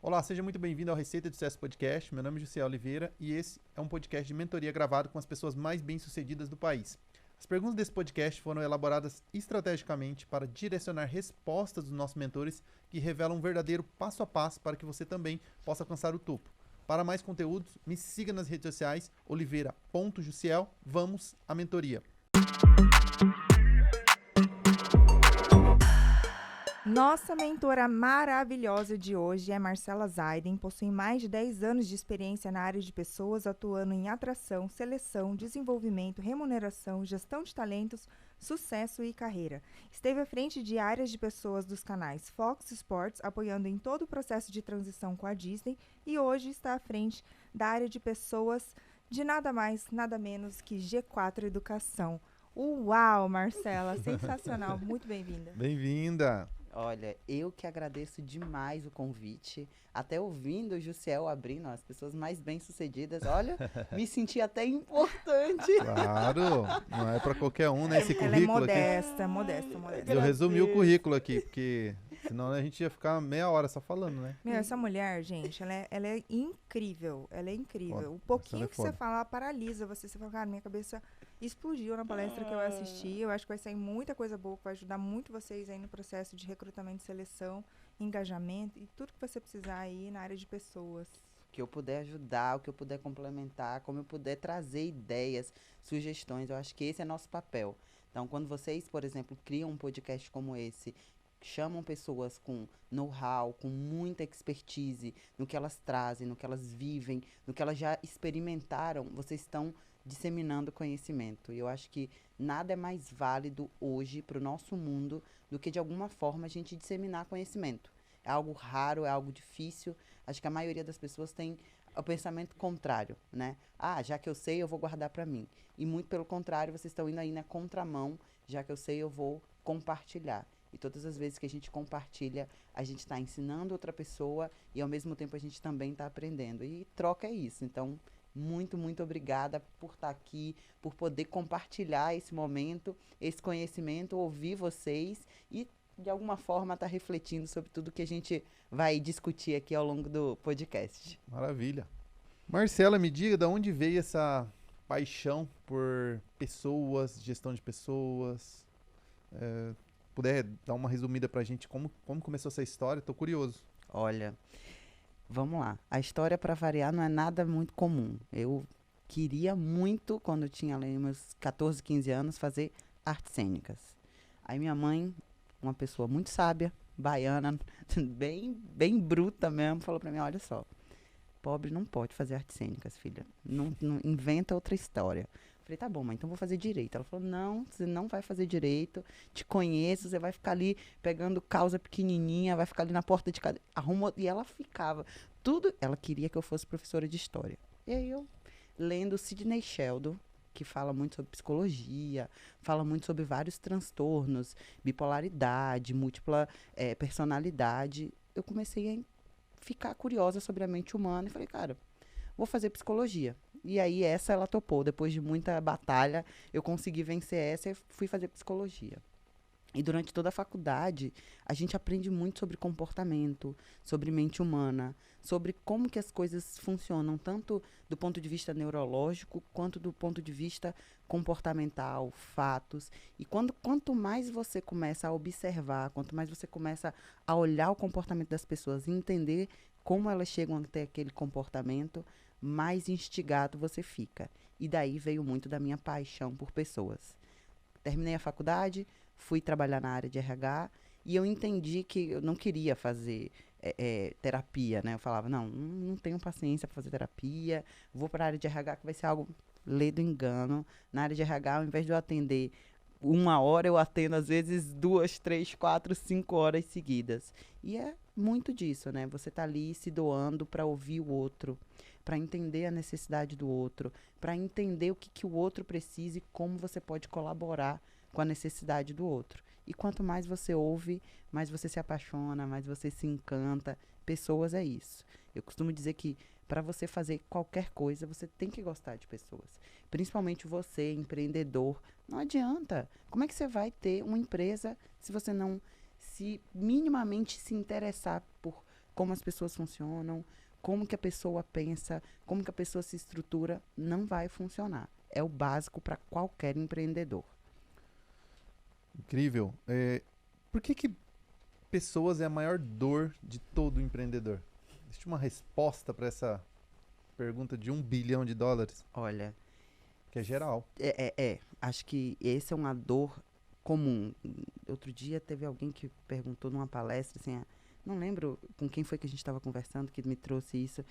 Olá, seja muito bem-vindo ao Receita de Sucesso Podcast. Meu nome é José Oliveira e esse é um podcast de mentoria gravado com as pessoas mais bem-sucedidas do país. As perguntas desse podcast foram elaboradas estrategicamente para direcionar respostas dos nossos mentores que revelam um verdadeiro passo a passo para que você também possa alcançar o topo. Para mais conteúdos, me siga nas redes sociais oliveira.jussiel. Vamos à mentoria. Nossa mentora maravilhosa de hoje é Marcela Zaiden, possui mais de 10 anos de experiência na área de pessoas, atuando em atração, seleção, desenvolvimento, remuneração, gestão de talentos, sucesso e carreira. Esteve à frente de áreas de pessoas dos canais Fox Sports, apoiando em todo o processo de transição com a Disney, e hoje está à frente da área de pessoas de nada mais, nada menos que G4 Educação. Uau, Marcela, sensacional, muito bem-vinda. Bem-vinda! Olha, eu que agradeço demais o convite, até ouvindo o Jussiel abrindo, as pessoas mais bem-sucedidas, olha, me senti até importante. Claro, não é para qualquer um, né, esse Ela é currículo modesta, aqui. modesta. Eu resumi o currículo aqui, porque senão a gente ia ficar meia hora só falando, né? Meu, essa mulher, gente, ela é incrível, ela é incrível. Foda. O pouquinho Ela é que você foda. falar paralisa você. Você fala, cara, minha cabeça explodiu na palestra que eu assisti. Eu acho que vai sair muita coisa boa, que vai ajudar muito vocês aí no processo de recrutamento e seleção, engajamento e tudo que você precisar aí na área de pessoas. O que eu puder ajudar, o que eu puder complementar, como eu puder trazer ideias, sugestões, eu acho que esse é nosso papel. Então, quando vocês, por exemplo, criam um podcast como esse, chamam pessoas com know-how, com muita expertise no que elas trazem, no que elas vivem, no que elas já experimentaram, vocês estão disseminando conhecimento. E eu acho que nada é mais válido hoje para o nosso mundo do que, de alguma forma, a gente disseminar conhecimento. É algo raro, é algo difícil. Acho que a maioria das pessoas tem o pensamento contrário, né? Ah, já que eu sei, eu vou guardar para mim. E muito pelo contrário, vocês estão indo aí na contramão. Já que eu sei, eu vou compartilhar. E todas as vezes que a gente compartilha, a gente está ensinando outra pessoa e, ao mesmo tempo, a gente também está aprendendo. E troca é isso. Então, muito obrigada por estar aqui, por poder compartilhar esse momento, esse conhecimento, ouvir vocês e, de alguma forma, estar refletindo sobre tudo que a gente vai discutir aqui ao longo do podcast. Maravilha. Marcela, me diga de onde veio essa paixão por pessoas, gestão de pessoas. Puder dar uma resumida pra gente como começou essa história, tô curioso. Olha, vamos lá. A história, para variar, não é nada muito comum. Eu queria muito, quando eu tinha ali meus 14, 15 anos, fazer artes cênicas. Aí minha mãe, uma pessoa muito sábia, baiana, bem bruta mesmo, falou para mim, olha só, pobre não pode fazer artes cênicas, filha. Não inventa outra história. Falei, tá bom, mas então vou fazer direito. Ela falou, não, você não vai fazer direito, te conheço, você vai ficar ali pegando causa pequenininha, vai ficar ali na porta de casa. Arrumou, e ela ficava, tudo, ela queria que eu fosse professora de história. E aí eu, lendo Sidney Sheldon, que fala muito sobre psicologia, fala muito sobre vários transtornos, bipolaridade, múltipla personalidade, eu comecei a ficar curiosa sobre a mente humana e falei, cara, vou fazer psicologia. E aí essa ela topou. Depois de muita batalha, eu consegui vencer essa e fui fazer psicologia. E durante toda a faculdade, a gente aprende muito sobre comportamento, sobre mente humana, sobre como que as coisas funcionam, tanto do ponto de vista neurológico, quanto do ponto de vista comportamental, fatos. E quanto mais você começa a observar, quanto mais você começa a olhar o comportamento das pessoas e entender como elas chegam até aquele comportamento, mais instigado você fica. E daí veio muito da minha paixão por pessoas. Terminei a faculdade, fui trabalhar na área de RH e eu entendi que eu não queria fazer terapia, né? Eu falava, não tenho paciência para fazer terapia, vou para a área de RH que vai ser algo lê do engano. Na área de RH, ao invés de eu atender 1 hora, eu atendo às vezes 2, 3, 4, 5 horas seguidas. E é muito disso, né? Você tá ali se doando para ouvir o outro, para entender a necessidade do outro, para entender o que o outro precisa e como você pode colaborar com a necessidade do outro. E quanto mais você ouve, mais você se apaixona, mais você se encanta. Pessoas é isso. Eu costumo dizer que para você fazer qualquer coisa, você tem que gostar de pessoas. Principalmente você, empreendedor. Não adianta. Como é que você vai ter uma empresa se você não se minimamente se interessar por como as pessoas funcionam, como que a pessoa pensa, como que a pessoa se estrutura, não vai funcionar. É o básico para qualquer empreendedor. Incrível. Por que pessoas é a maior dor de todo empreendedor? Existe uma resposta para essa pergunta de $1 bilhão? Olha, Que é geral. acho que essa é uma dor comum. Outro dia teve alguém que perguntou numa palestra, assim, não lembro com quem foi que a gente estava conversando que me trouxe isso.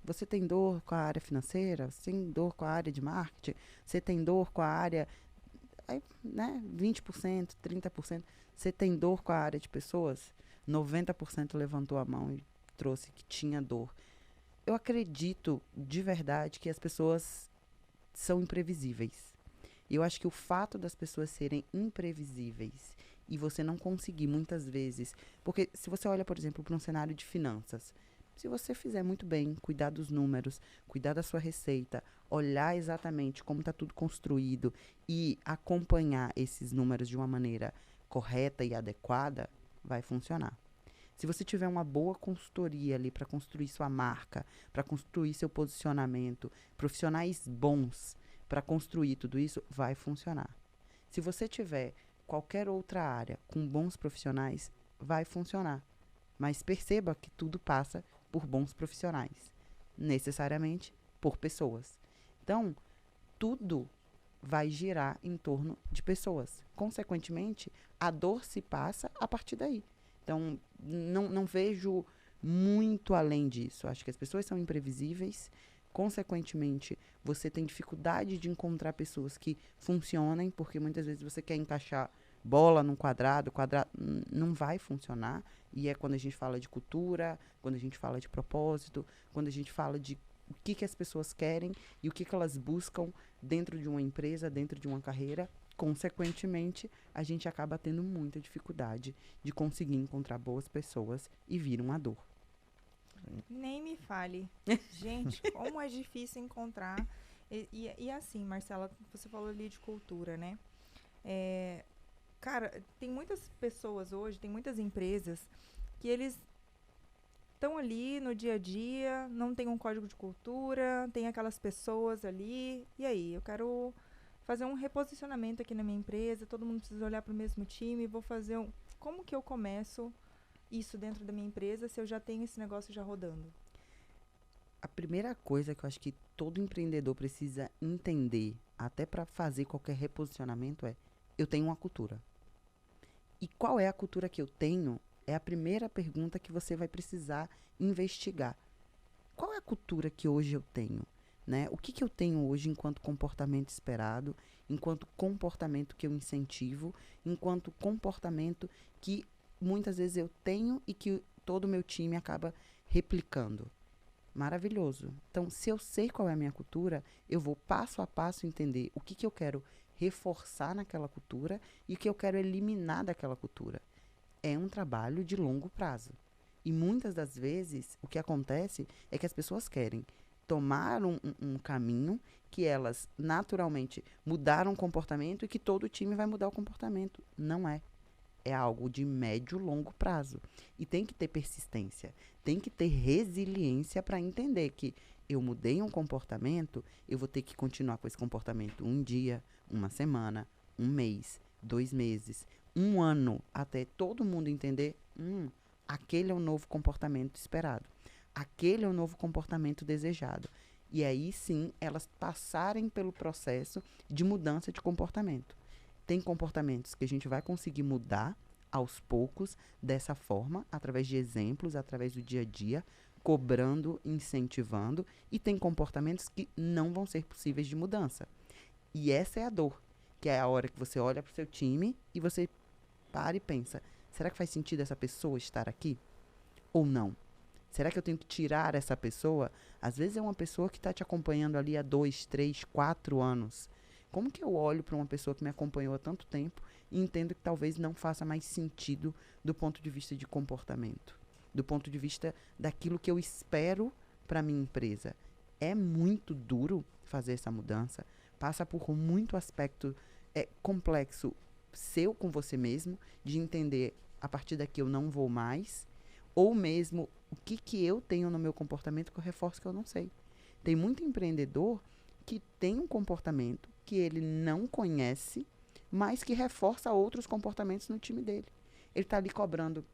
Você tem dor com a área financeira? Você tem dor com a área de marketing? Você tem dor com a área... Aí, né, 20%, 30%. Você tem dor com a área de pessoas? 90% levantou a mão e trouxe que tinha dor. Eu acredito de verdade que as pessoas são imprevisíveis. E eu acho que o fato das pessoas serem imprevisíveis e você não conseguir muitas vezes... Porque se você olha, por exemplo, para um cenário de finanças, se você fizer muito bem, cuidar dos números, cuidar da sua receita, olhar exatamente como está tudo construído e acompanhar esses números de uma maneira correta e adequada, vai funcionar. Se você tiver uma boa consultoria ali para construir sua marca, para construir seu posicionamento, profissionais bons para construir tudo isso, vai funcionar. Se você tiver qualquer outra área com bons profissionais, vai funcionar. Mas perceba que tudo passa por bons profissionais, necessariamente por pessoas. Então, tudo vai girar em torno de pessoas. Consequentemente, a dor se passa a partir daí. Então, não vejo muito além disso. Acho que as pessoas são imprevisíveis. Consequentemente, você tem dificuldade de encontrar pessoas que funcionem, porque muitas vezes você quer encaixar bola num quadrado, quadrado não vai funcionar. E é quando a gente fala de cultura, quando a gente fala de propósito, quando a gente fala de o que as pessoas querem e o que elas buscam dentro de uma empresa, dentro de uma carreira. Consequentemente, a gente acaba tendo muita dificuldade de conseguir encontrar boas pessoas e vir uma dor. Nem me fale. Gente, como é difícil encontrar. E assim, Marcela, você falou ali de cultura, né? Cara, tem muitas pessoas hoje, tem muitas empresas que eles estão ali no dia a dia, não tem um código de cultura, tem aquelas pessoas ali. E aí, eu quero fazer um reposicionamento aqui na minha empresa, todo mundo precisa olhar para o mesmo time, vou fazer como que eu começo isso dentro da minha empresa se eu já tenho esse negócio já rodando? A primeira coisa que eu acho que todo empreendedor precisa entender, até para fazer qualquer reposicionamento, eu tenho uma cultura. E qual é a cultura que eu tenho? É a primeira pergunta que você vai precisar investigar. Qual é a cultura que hoje eu tenho? Né? O que eu tenho hoje enquanto comportamento esperado, enquanto comportamento que eu incentivo, enquanto comportamento que muitas vezes eu tenho e que todo o meu time acaba replicando. Maravilhoso. Então, se eu sei qual é a minha cultura, eu vou passo a passo entender o que eu quero reforçar naquela cultura e o que eu quero eliminar daquela cultura. É um trabalho de longo prazo. E muitas das vezes, o que acontece é que as pessoas querem tomar um caminho que elas naturalmente mudaram o comportamento e que todo o time vai mudar o comportamento. Não é. É algo de médio e longo prazo. E tem que ter persistência, tem que ter resiliência para entender que eu mudei um comportamento, eu vou ter que continuar com esse comportamento um dia, uma semana, um mês, 2 meses, 1 ano, até todo mundo entender, aquele é o novo comportamento esperado. Aquele é o novo comportamento desejado. E aí sim, elas passarem pelo processo de mudança de comportamento. Tem comportamentos que a gente vai conseguir mudar aos poucos, dessa forma, através de exemplos, através do dia a dia, cobrando, incentivando, e tem comportamentos que não vão ser possíveis de mudança. E essa é a dor, que é a hora que você olha para o seu time e você para e pensa, será que faz sentido essa pessoa estar aqui? Ou não? Será que eu tenho que tirar essa pessoa? Às vezes é uma pessoa que está te acompanhando ali há 2, 3, 4 anos. Como que eu olho para uma pessoa que me acompanhou há tanto tempo e entendo que talvez não faça mais sentido do ponto de vista de comportamento, do ponto de vista daquilo que eu espero para minha empresa? É muito duro fazer essa mudança, passa por muito aspecto complexo com você mesmo, de entender a partir daqui eu não vou mais, ou mesmo o que eu tenho no meu comportamento que eu reforço que eu não sei. Tem muito empreendedor que tem um comportamento que ele não conhece, mas que reforça outros comportamentos no time dele. Ele está ali cobrando.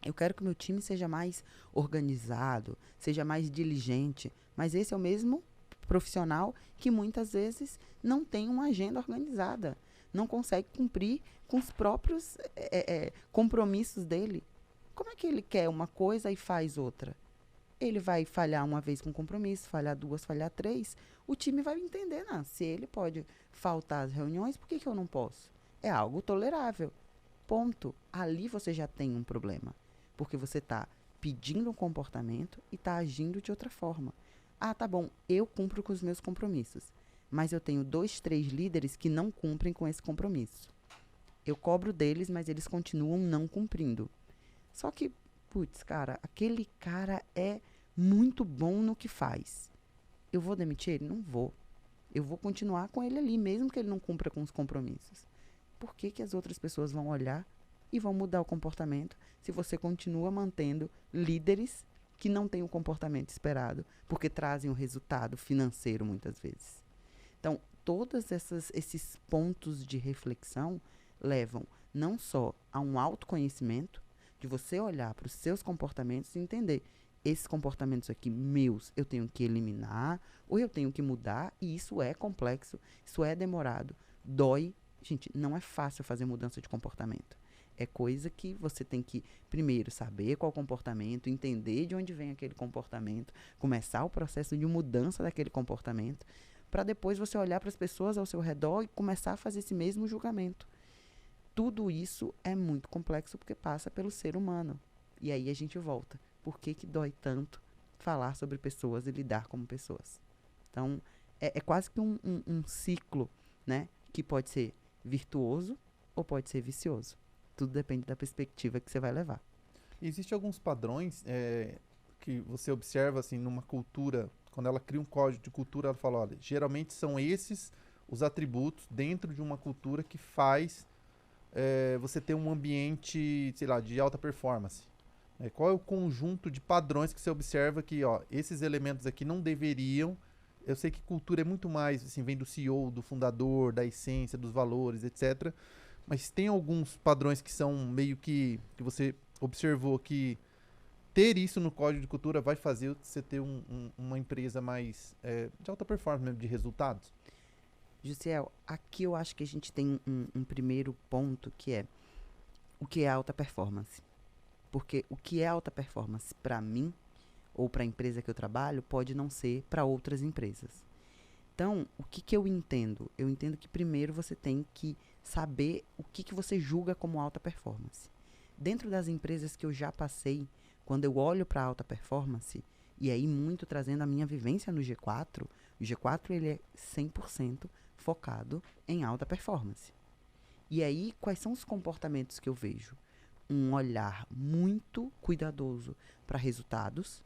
Eu quero que o meu time seja mais organizado, seja mais diligente, mas esse é o mesmo profissional que muitas vezes não tem uma agenda organizada, não consegue cumprir com os próprios compromissos dele. Como é que ele quer uma coisa e faz outra? Ele vai falhar uma vez com compromisso, falhar duas, falhar três. O time vai entender, não, se ele pode faltar às reuniões, por que eu não posso? É algo tolerável. Ponto. Ali você já tem um problema. Porque você está pedindo um comportamento e está agindo de outra forma. Ah, tá bom, eu cumpro com os meus compromissos. Mas eu tenho 2, 3 líderes que não cumprem com esse compromisso. Eu cobro deles, mas eles continuam não cumprindo. Só que, putz, cara, aquele cara é muito bom no que faz. Eu vou demitir ele? Não vou. Eu vou continuar com ele ali, mesmo que ele não cumpra com os compromissos. Por que as outras pessoas vão olhar e vão mudar o comportamento se você continua mantendo líderes que não têm o comportamento esperado, porque trazem o resultado financeiro muitas vezes? Então, todos esses pontos de reflexão levam não só a um autoconhecimento, de você olhar para os seus comportamentos e entender, esses comportamentos aqui meus eu tenho que eliminar ou eu tenho que mudar, e isso é complexo, isso é demorado, dói. Gente, não é fácil fazer mudança de comportamento. É coisa que você tem que, primeiro, saber qual comportamento, entender de onde vem aquele comportamento, começar o processo de mudança daquele comportamento, para depois você olhar para as pessoas ao seu redor e começar a fazer esse mesmo julgamento. Tudo isso é muito complexo porque passa pelo ser humano. E aí a gente volta. Por que dói tanto falar sobre pessoas e lidar como pessoas? Então, é quase que um ciclo, né? Que pode ser virtuoso ou pode ser vicioso. Tudo depende da perspectiva que você vai levar. Existem alguns padrões que você observa assim, numa cultura, quando ela cria um código de cultura, ela fala, olha, geralmente são esses os atributos dentro de uma cultura que faz você ter um ambiente, sei lá, de alta performance. Qual é o conjunto de padrões que você observa que, ó, esses elementos aqui não deveriam. Eu sei que cultura é muito mais, assim, vem do CEO, do fundador, da essência, dos valores, etc. Mas tem alguns padrões que são meio que você observou que ter isso no código de cultura vai fazer você ter uma empresa mais de alta performance mesmo, de resultados? Jussiel, aqui eu acho que a gente tem um primeiro ponto que é o que é alta performance. Porque o que é alta performance para mim ou para a empresa que eu trabalho pode não ser para outras empresas. Então, o que eu entendo? Eu entendo que primeiro você tem que saber o que você julga como alta performance. Dentro das empresas que eu já passei, quando eu olho para alta performance, e aí muito trazendo a minha vivência no G4, o G4 ele é 100% focado em alta performance. E aí, quais são os comportamentos que eu vejo? Um olhar muito cuidadoso para resultados,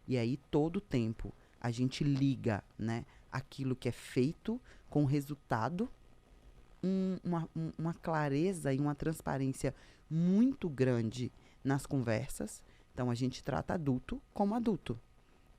e aí todo o tempo a gente liga, né, aquilo que é feito com o resultado, uma clareza e uma transparência muito grande nas conversas. Então, a gente trata adulto como adulto.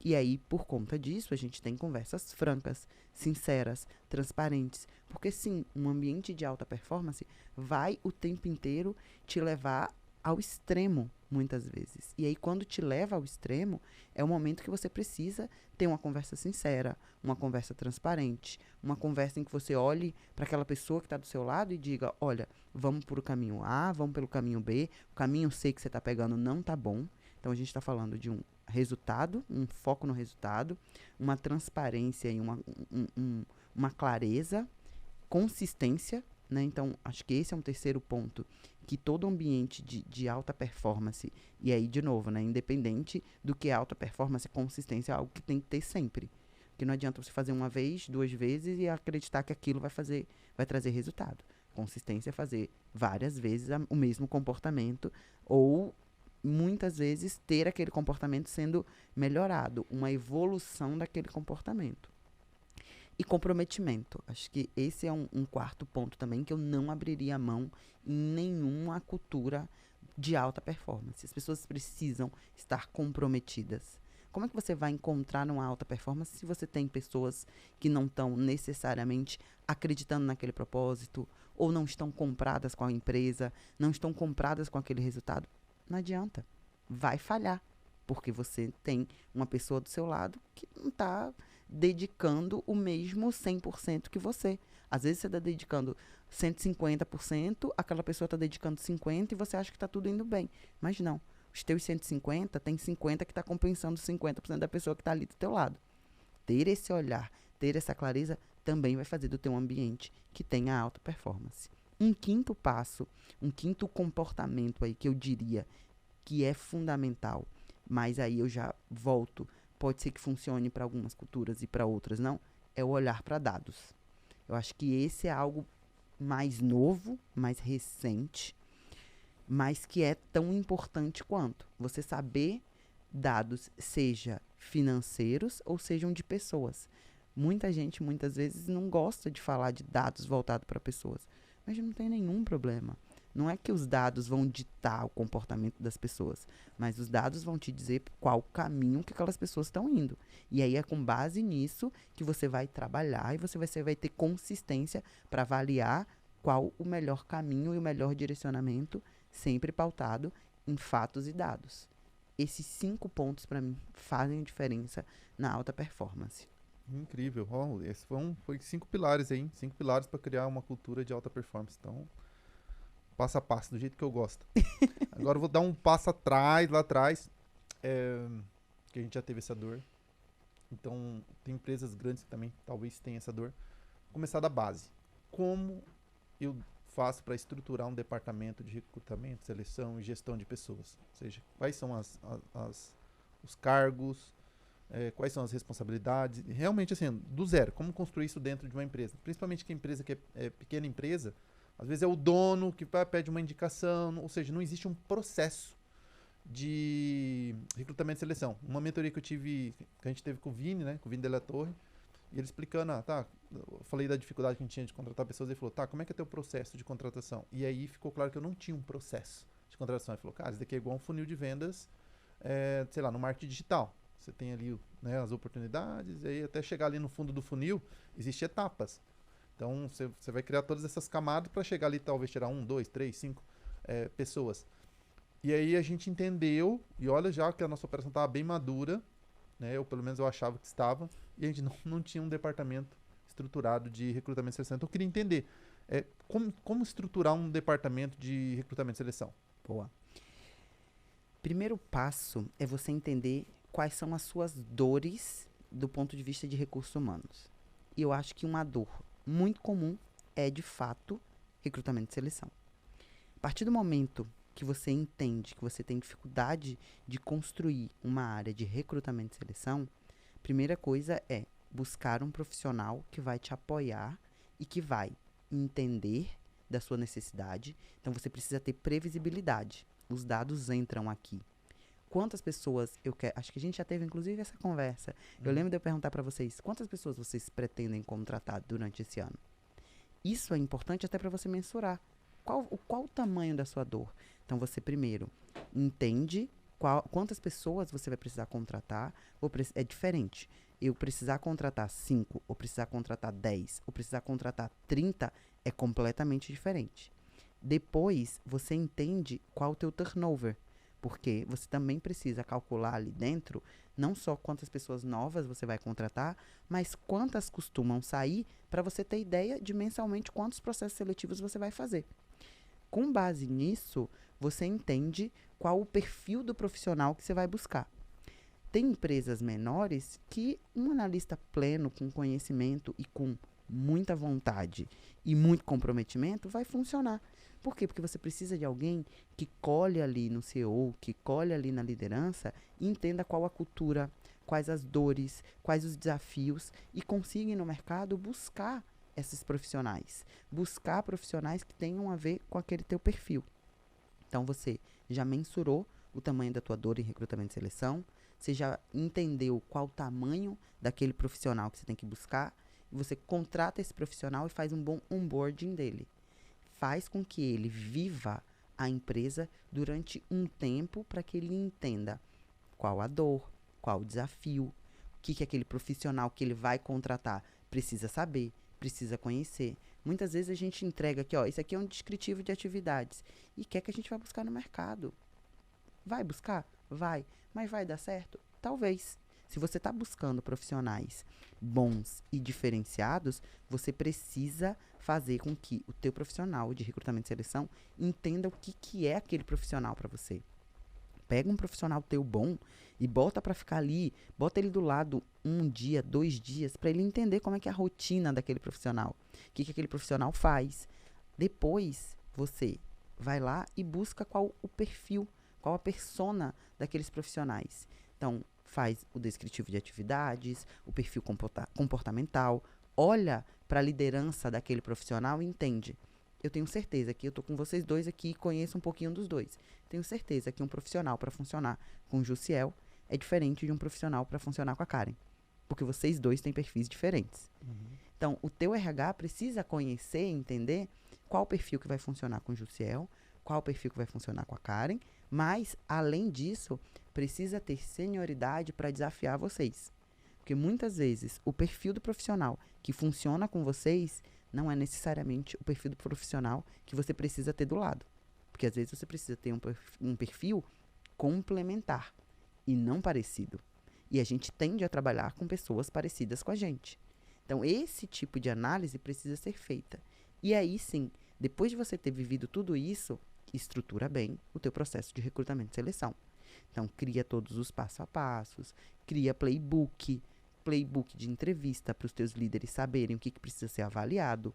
E aí, por conta disso, a gente tem conversas francas, sinceras, transparentes. Porque, sim, um ambiente de alta performance vai o tempo inteiro te levar ao extremo, muitas vezes. E aí, quando te leva ao extremo, é o momento que você precisa ter uma conversa sincera, uma conversa transparente, uma conversa em que você olhe para aquela pessoa que está do seu lado e diga, olha, vamos por o caminho A, vamos pelo caminho B, o caminho C que você está pegando não está bom. Então, a gente está falando de um resultado, um foco no resultado, uma transparência e uma clareza, consistência, né? Então, acho que esse é um terceiro ponto, que todo ambiente de alta performance, e aí, de novo, né, independente do que é alta performance, consistência é algo que tem que ter sempre. Porque não adianta você fazer uma vez, 2 vezes e acreditar que aquilo vai trazer resultado. Consistência é fazer várias vezes o mesmo comportamento ou muitas vezes ter aquele comportamento sendo melhorado, uma evolução daquele comportamento. E comprometimento. Acho que esse é um quarto ponto também que eu não abriria a mão em nenhuma cultura de alta performance. As pessoas precisam estar comprometidas. Como é que você vai encontrar uma alta performance se você tem pessoas que não estão necessariamente acreditando naquele propósito, ou não estão compradas com a empresa, não estão compradas com aquele resultado? Não adianta. Vai falhar. Porque você tem uma pessoa do seu lado que não está dedicando o mesmo 100% que você. Às vezes você está dedicando 150%, aquela pessoa está dedicando 50% e você acha que está tudo indo bem. Mas não. Os teus 150, tem 50 que está compensando 50% da pessoa que está ali do teu lado. Ter esse olhar, ter essa clareza, também vai fazer do teu ambiente que tenha alta performance. Um quinto passo, um quinto comportamento aí que eu diria que é fundamental, mas aí eu já volto, pode ser que funcione para algumas culturas e para outras não, é o olhar para dados. Eu acho que esse é algo mais novo, mais recente, mas que é tão importante quanto você saber dados, seja financeiros ou sejam de pessoas. Muita gente, muitas vezes, não gosta de falar de dados voltados para pessoas, mas não tem nenhum problema. Não é que os dados vão ditar o comportamento das pessoas, mas os dados vão te dizer qual caminho que aquelas pessoas estão indo. E aí é com base nisso que você vai trabalhar e você vai ter consistência para avaliar qual o melhor caminho e o melhor direcionamento, sempre pautado em fatos e dados. Esses 5 pontos, para mim, fazem diferença na alta performance. Incrível. Oh, esse foi 5 pilares aí, 5 pilares para criar uma cultura de alta performance. Então, passo a passo, do jeito que eu gosto. Agora eu vou dar um passo atrás, lá atrás, que a gente já teve essa dor. Então, tem empresas grandes que também talvez tenham essa dor. Vou começar da base. Como eu faço para estruturar um departamento de recrutamento, seleção e gestão de pessoas? Ou seja, quais são os cargos, quais são as responsabilidades? Realmente, assim, do zero, como construir isso dentro de uma empresa? Principalmente que a empresa que é pequena empresa, às vezes é o dono que pede uma indicação, ou seja, não existe um processo de recrutamento e seleção. Uma mentoria que a gente teve com o Vini, né, com o Vini de la Torre, e ele explicando, eu falei da dificuldade que a gente tinha de contratar pessoas, ele falou, como é que é teu processo de contratação? E aí ficou claro que eu não tinha um processo de contratação. Ele falou, cara, isso daqui é igual um funil de vendas, sei lá, no marketing digital. Você tem ali, né, as oportunidades, e aí até chegar ali no fundo do funil, existem etapas. Então, você vai criar todas essas camadas para chegar ali, talvez tirar 1, 2, 3, 5 pessoas. E aí a gente entendeu, e olha já que a nossa operação estava bem madura, né? Eu, pelo menos, eu achava que estava, e a gente não tinha um departamento estruturado de recrutamento e seleção. Então, eu queria entender como estruturar um departamento de recrutamento e seleção. Boa. Primeiro passo é você entender quais são as suas dores do ponto de vista de recursos humanos. E eu acho que uma dor muito comum é, de fato, recrutamento e seleção. A partir do momento que você entende que você tem dificuldade de construir uma área de recrutamento e seleção, a primeira coisa é buscar um profissional que vai te apoiar e que vai entender da sua necessidade. Então, você precisa ter previsibilidade. Os dados entram aqui. Quantas pessoas eu quero... Acho que a gente já teve, inclusive, essa conversa. Eu lembro de eu perguntar para vocês, quantas pessoas vocês pretendem contratar durante esse ano? Isso é importante até para você mensurar. Qual o tamanho da sua dor? Então, você primeiro entende quantas pessoas você vai precisar contratar. É diferente. Eu precisar contratar 5, ou precisar contratar 10, ou precisar contratar 30, é completamente diferente. Depois, você entende qual o teu turnover. Porque você também precisa calcular ali dentro, não só quantas pessoas novas você vai contratar, mas quantas costumam sair, para você ter ideia de mensalmente quantos processos seletivos você vai fazer. Com base nisso, você entende qual o perfil do profissional que você vai buscar. Tem empresas menores que um analista pleno, com conhecimento e com muita vontade e muito comprometimento, vai funcionar. Por quê? Porque você precisa de alguém que colhe ali no CEO, que colhe ali na liderança e entenda qual a cultura, quais as dores, quais os desafios e consiga no mercado buscar esses profissionais. Buscar profissionais que tenham a ver com aquele teu perfil. Então, você já mensurou o tamanho da tua dor em recrutamento e seleção, você já entendeu qual o tamanho daquele profissional que você tem que buscar, e você contrata esse profissional e faz um bom onboarding dele. Faz com que ele viva a empresa durante um tempo para que ele entenda qual a dor, qual o desafio, o que aquele profissional que ele vai contratar precisa saber, precisa conhecer. Muitas vezes a gente entrega aqui, ó, isso aqui é um descritivo de atividades e quer que a gente vá buscar no mercado. Vai buscar? Vai. Mas vai dar certo? Talvez. Se você está buscando profissionais bons e diferenciados, você precisa fazer com que o teu profissional de recrutamento e seleção entenda o que é aquele profissional para você. Pega um profissional teu bom e bota para ficar ali, bota ele do lado 1 dia, 2 dias, para ele entender como é que é a rotina daquele profissional, o que aquele profissional faz. Depois, você vai lá e busca qual o perfil, qual a persona daqueles profissionais. Então, faz o descritivo de atividades, o perfil comportamental, olha para a liderança daquele profissional e entende. Eu tenho certeza que eu estou com vocês dois aqui e conheço um pouquinho dos dois. Tenho certeza que um profissional para funcionar com o Jussiel é diferente de um profissional para funcionar com a Karen. Porque vocês dois têm perfis diferentes. Então, o teu RH precisa conhecer e entender qual o perfil que vai funcionar com o Jussiel, qual o perfil que vai funcionar com a Karen, mas, além disso, precisa ter senioridade para desafiar vocês. Porque muitas vezes o perfil do profissional que funciona com vocês não é necessariamente o perfil do profissional que você precisa ter do lado. Porque às vezes você precisa ter um perfil complementar e não parecido. E a gente tende a trabalhar com pessoas parecidas com a gente. Então, esse tipo de análise precisa ser feita. E aí, sim, depois de você ter vivido tudo isso, estrutura bem o teu processo de recrutamento e seleção. Então, cria todos os passo a passos, cria playbook de entrevista para os teus líderes saberem o que precisa ser avaliado,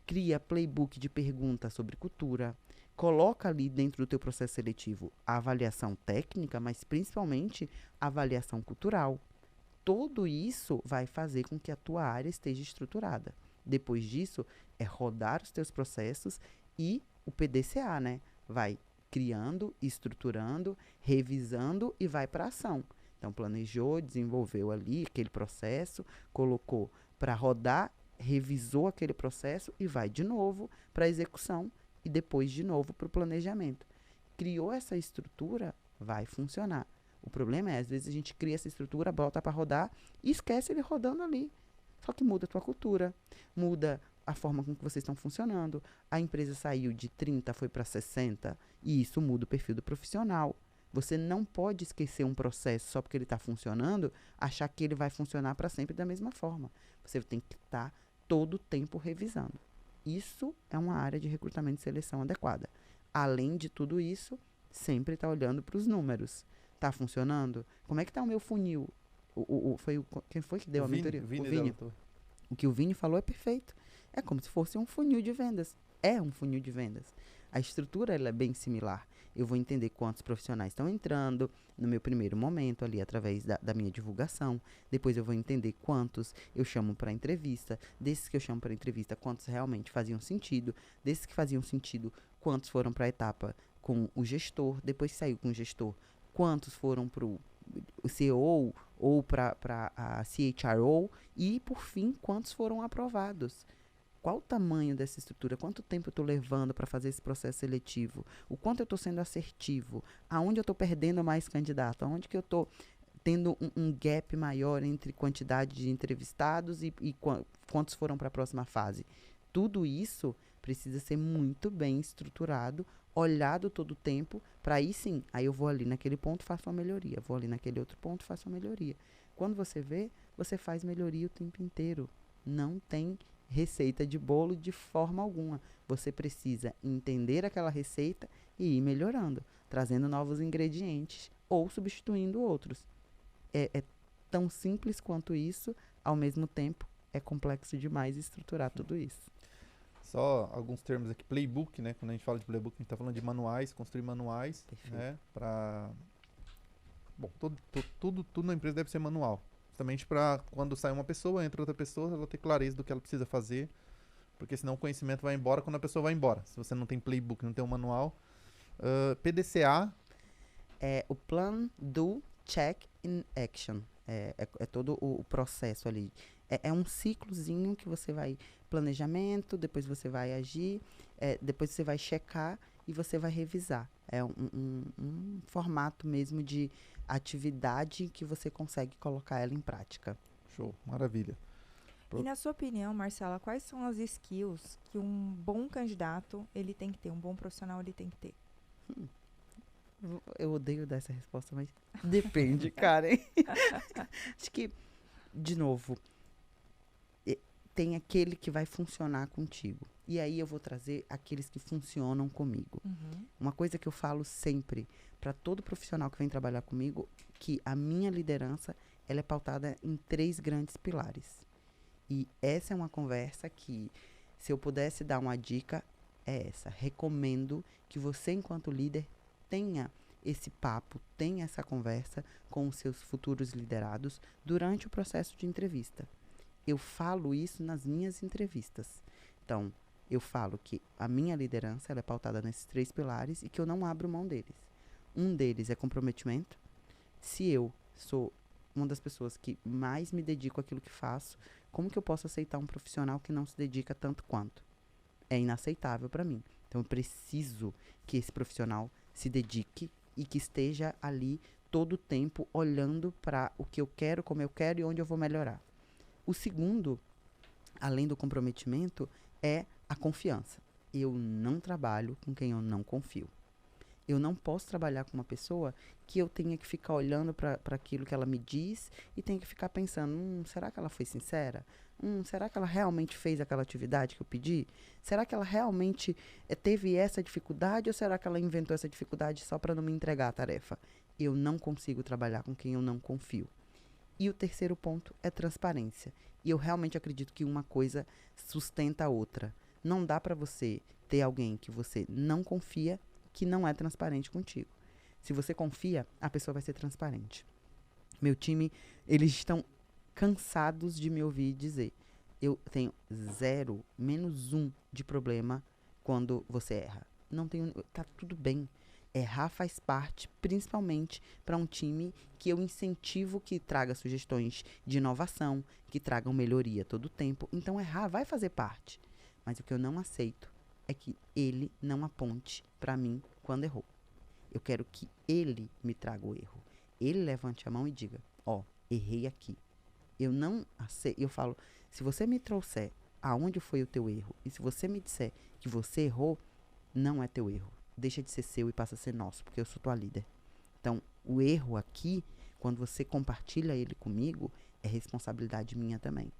cria playbook de perguntas sobre cultura, coloca ali dentro do teu processo seletivo a avaliação técnica, mas principalmente a avaliação cultural. Tudo isso vai fazer com que a tua área esteja estruturada. Depois disso, é rodar os teus processos e o PDCA, né? Vai criando, estruturando, revisando e vai para ação. Então, planejou, desenvolveu ali aquele processo, colocou para rodar, revisou aquele processo e vai de novo para a execução e depois de novo para o planejamento. Criou essa estrutura, vai funcionar. O problema é, às vezes, a gente cria essa estrutura, bota para rodar e esquece ele rodando ali. Só que muda a tua cultura, muda a forma com que vocês estão funcionando. A empresa saiu de 30, foi para 60 e isso muda o perfil do profissional. Você não pode esquecer um processo só porque ele está funcionando, achar que ele vai funcionar para sempre da mesma forma. Você tem que estar todo o tempo revisando. Isso é uma área de recrutamento e seleção adequada. Além de tudo isso, sempre está olhando para os números. Está funcionando? Como é que está o meu funil? Quem foi que deu a mentoria? O Vini. O que o Vini falou é perfeito. É como se fosse um funil de vendas. É um funil de vendas. A estrutura ela é bem similar. Eu vou entender quantos profissionais estão entrando no meu primeiro momento ali através da minha divulgação. Depois eu vou entender quantos eu chamo para entrevista. Desses que eu chamo para entrevista, quantos realmente faziam sentido. Desses que faziam sentido, quantos foram para a etapa com o gestor. Depois que saiu com o gestor, quantos foram para o CEO ou para a CHRO. E, por fim, quantos foram aprovados. Qual o tamanho dessa estrutura? Quanto tempo eu estou levando para fazer esse processo seletivo? O quanto eu estou sendo assertivo? Aonde eu estou perdendo mais candidato? Aonde que eu estou tendo um gap maior entre quantidade de entrevistados e quantos foram para a próxima fase? Tudo isso precisa ser muito bem estruturado, olhado todo o tempo, para aí sim, aí eu vou ali naquele ponto, faço uma melhoria. Vou ali naquele outro ponto, faço uma melhoria. Quando você vê, você faz melhoria o tempo inteiro. Não tem receita de bolo de forma alguma. Você precisa entender aquela receita e ir melhorando, trazendo novos ingredientes ou substituindo outros. É tão simples quanto isso, ao mesmo tempo é complexo demais estruturar tudo isso. Só alguns termos aqui, playbook, né? Quando a gente fala de playbook, a gente está falando de manuais, construir manuais, né? Para... Bom, tudo na empresa deve ser manual. Justamente para quando sai uma pessoa, entra outra pessoa, ela ter clareza do que ela precisa fazer, porque senão o conhecimento vai embora quando a pessoa vai embora. Se você não tem playbook, não tem um manual. PDCA. É o Plan, Do, Check in Action. É todo o processo ali. É um ciclozinho que você vai planejamento, depois você vai agir, depois você vai checar e você vai revisar. É um formato mesmo de atividade que você consegue colocar ela em prática. Show, maravilha. E na sua opinião, Marcela, quais são as skills que um bom candidato ele tem que ter, um bom profissional ele tem que ter? Eu odeio dar essa resposta, mas depende, Karen. Acho que, de novo, tem aquele que vai funcionar contigo. E aí eu vou trazer aqueles que funcionam comigo. Uma coisa que eu falo sempre para todo profissional que vem trabalhar comigo, que a minha liderança ela é pautada em 3 grandes pilares. E essa é uma conversa que, se eu pudesse dar uma dica, é essa. Recomendo que você, enquanto líder, tenha esse papo, tenha essa conversa com os seus futuros liderados durante o processo de entrevista. Eu falo isso nas minhas entrevistas. Então, eu falo que a minha liderança ela é pautada nesses 3 pilares e que eu não abro mão deles. Um deles é comprometimento. Se eu sou uma das pessoas que mais me dedico àquilo que faço, como que eu posso aceitar um profissional que não se dedica tanto quanto? É inaceitável para mim. Então, eu preciso que esse profissional se dedique e que esteja ali todo o tempo olhando para o que eu quero, como eu quero e onde eu vou melhorar. O segundo, além do comprometimento, é a confiança. Eu não trabalho com quem eu não confio. Eu não posso trabalhar com uma pessoa que eu tenha que ficar olhando para aquilo que ela me diz e tenha que ficar pensando, será que ela foi sincera? Será que ela realmente fez aquela atividade que eu pedi? Será que ela realmente teve essa dificuldade ou será que ela inventou essa dificuldade só para não me entregar a tarefa? Eu não consigo trabalhar com quem eu não confio. E o terceiro ponto é transparência. E eu realmente acredito que uma coisa sustenta a outra. Não dá para você ter alguém que você não confia que não é transparente contigo. Se você confia, a pessoa vai ser transparente. Meu time, eles estão cansados de me ouvir dizer, eu tenho 0, -1 de problema quando você erra. Não tenho, tá tudo bem. Errar faz parte, principalmente para um time que eu incentivo que traga sugestões de inovação, que tragam melhoria todo o tempo. Então, errar vai fazer parte. Mas o que eu não aceito é que ele não aponte para mim quando errou. Eu quero que ele me traga o erro. Ele levante a mão e diga, errei aqui. Eu não aceito, eu falo, se você me trouxer aonde foi o teu erro, e se você me disser que você errou, não é teu erro. Deixa de ser seu e passa a ser nosso, porque eu sou tua líder. Então, o erro aqui, quando você compartilha ele comigo, é responsabilidade minha também.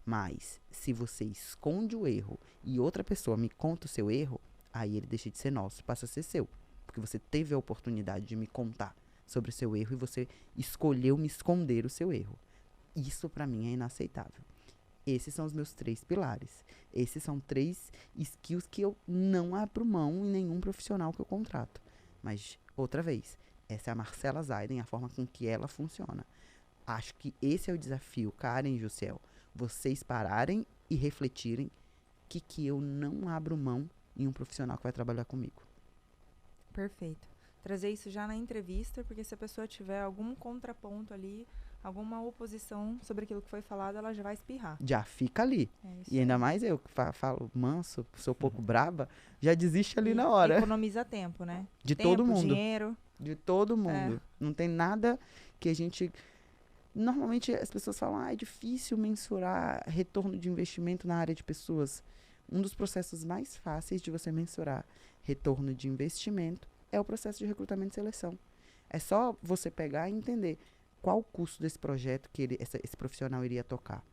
Mas, se você esconde o erro e outra pessoa me conta o seu erro, aí ele deixa de ser nosso, passa a ser seu. Porque você teve a oportunidade de me contar sobre o seu erro e você escolheu me esconder o seu erro. Isso, para mim, é inaceitável. Esses são os meus 3 pilares. Esses são 3 skills que eu não abro mão em nenhum profissional que eu contrato. Mas, outra vez, essa é a Marcela Zaiden, a forma com que ela funciona. Acho que esse é o desafio, Karen e Jussiel. Vocês pararem e refletirem que eu não abro mão em um profissional que vai trabalhar comigo. Perfeito. Trazer isso já na entrevista, porque se a pessoa tiver algum contraponto ali, alguma oposição sobre aquilo que foi falado, ela já vai espirrar. Já fica ali. E ainda mais eu que falo manso, sou pouco braba, já desiste ali na hora. Economiza tempo, né? De tempo, todo mundo. Dinheiro. De todo mundo. Não tem nada que a gente... Normalmente as pessoas falam, é difícil mensurar retorno de investimento na área de pessoas. Um dos processos mais fáceis de você mensurar retorno de investimento é o processo de recrutamento e seleção. É só você pegar e entender qual o custo desse projeto que esse profissional iria tocar.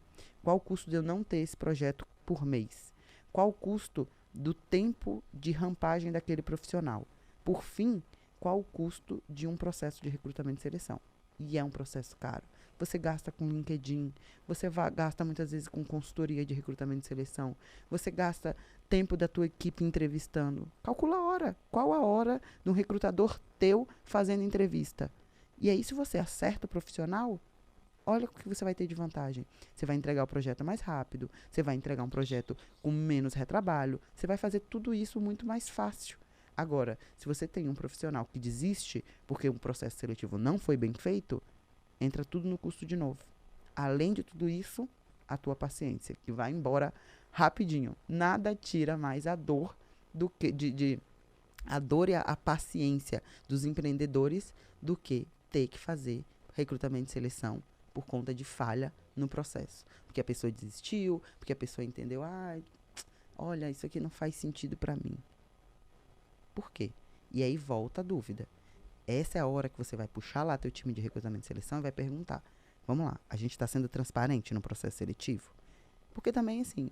Qual o custo de eu não ter esse projeto por mês. Qual o custo do tempo de rampagem daquele profissional. Por fim, qual o custo de um processo de recrutamento e seleção. E é um processo caro. Você gasta com LinkedIn, você gasta muitas vezes com consultoria de recrutamento e seleção, você gasta tempo da tua equipe entrevistando. Calcula a hora. Qual a hora de um recrutador teu fazendo entrevista? E aí, se você acerta o profissional, olha o que você vai ter de vantagem. Você vai entregar o projeto mais rápido, você vai entregar um projeto com menos retrabalho, você vai fazer tudo isso muito mais fácil. Agora, se você tem um profissional que desiste porque um processo seletivo não foi bem feito, entra tudo no custo de novo. Além de tudo isso, a tua paciência, que vai embora rapidinho. Nada tira mais a dor do que a dor e a paciência dos empreendedores do que ter que fazer recrutamento e seleção por conta de falha no processo. Porque a pessoa desistiu, porque a pessoa entendeu, olha, isso aqui não faz sentido para mim. Por quê? E aí volta a dúvida. Essa é a hora que você vai puxar lá teu time de recrutamento e seleção e vai perguntar, vamos lá, a gente está sendo transparente no processo seletivo? Porque também, assim,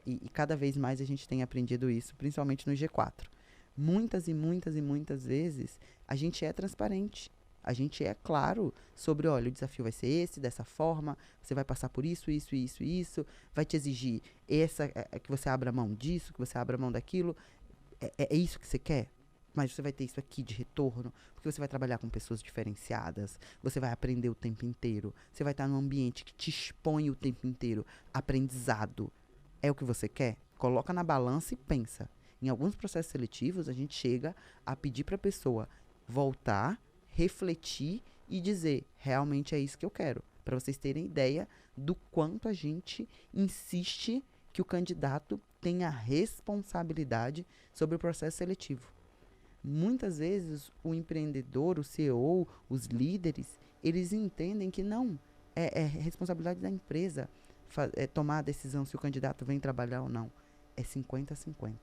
e cada vez mais a gente tem aprendido isso, principalmente no G4. Muitas e muitas e muitas vezes a gente é transparente. A gente é claro sobre, olha, o desafio vai ser esse, dessa forma, você vai passar por isso, isso, isso, isso, vai te exigir que você abra mão disso, que você abra mão daquilo. É isso que você quer? Mas você vai ter isso aqui de retorno, porque você vai trabalhar com pessoas diferenciadas, você vai aprender o tempo inteiro, você vai estar num ambiente que te expõe o tempo inteiro. Aprendizado. É o que você quer? Coloca na balança e pensa. Em alguns processos seletivos, a gente chega a pedir para a pessoa voltar, refletir e dizer, realmente é isso que eu quero. Para vocês terem ideia do quanto a gente insiste que o candidato tenha responsabilidade sobre o processo seletivo. Muitas vezes o empreendedor, o CEO, os líderes, eles entendem que não, é responsabilidade da empresa tomar a decisão se o candidato vem trabalhar ou não. É 50-50.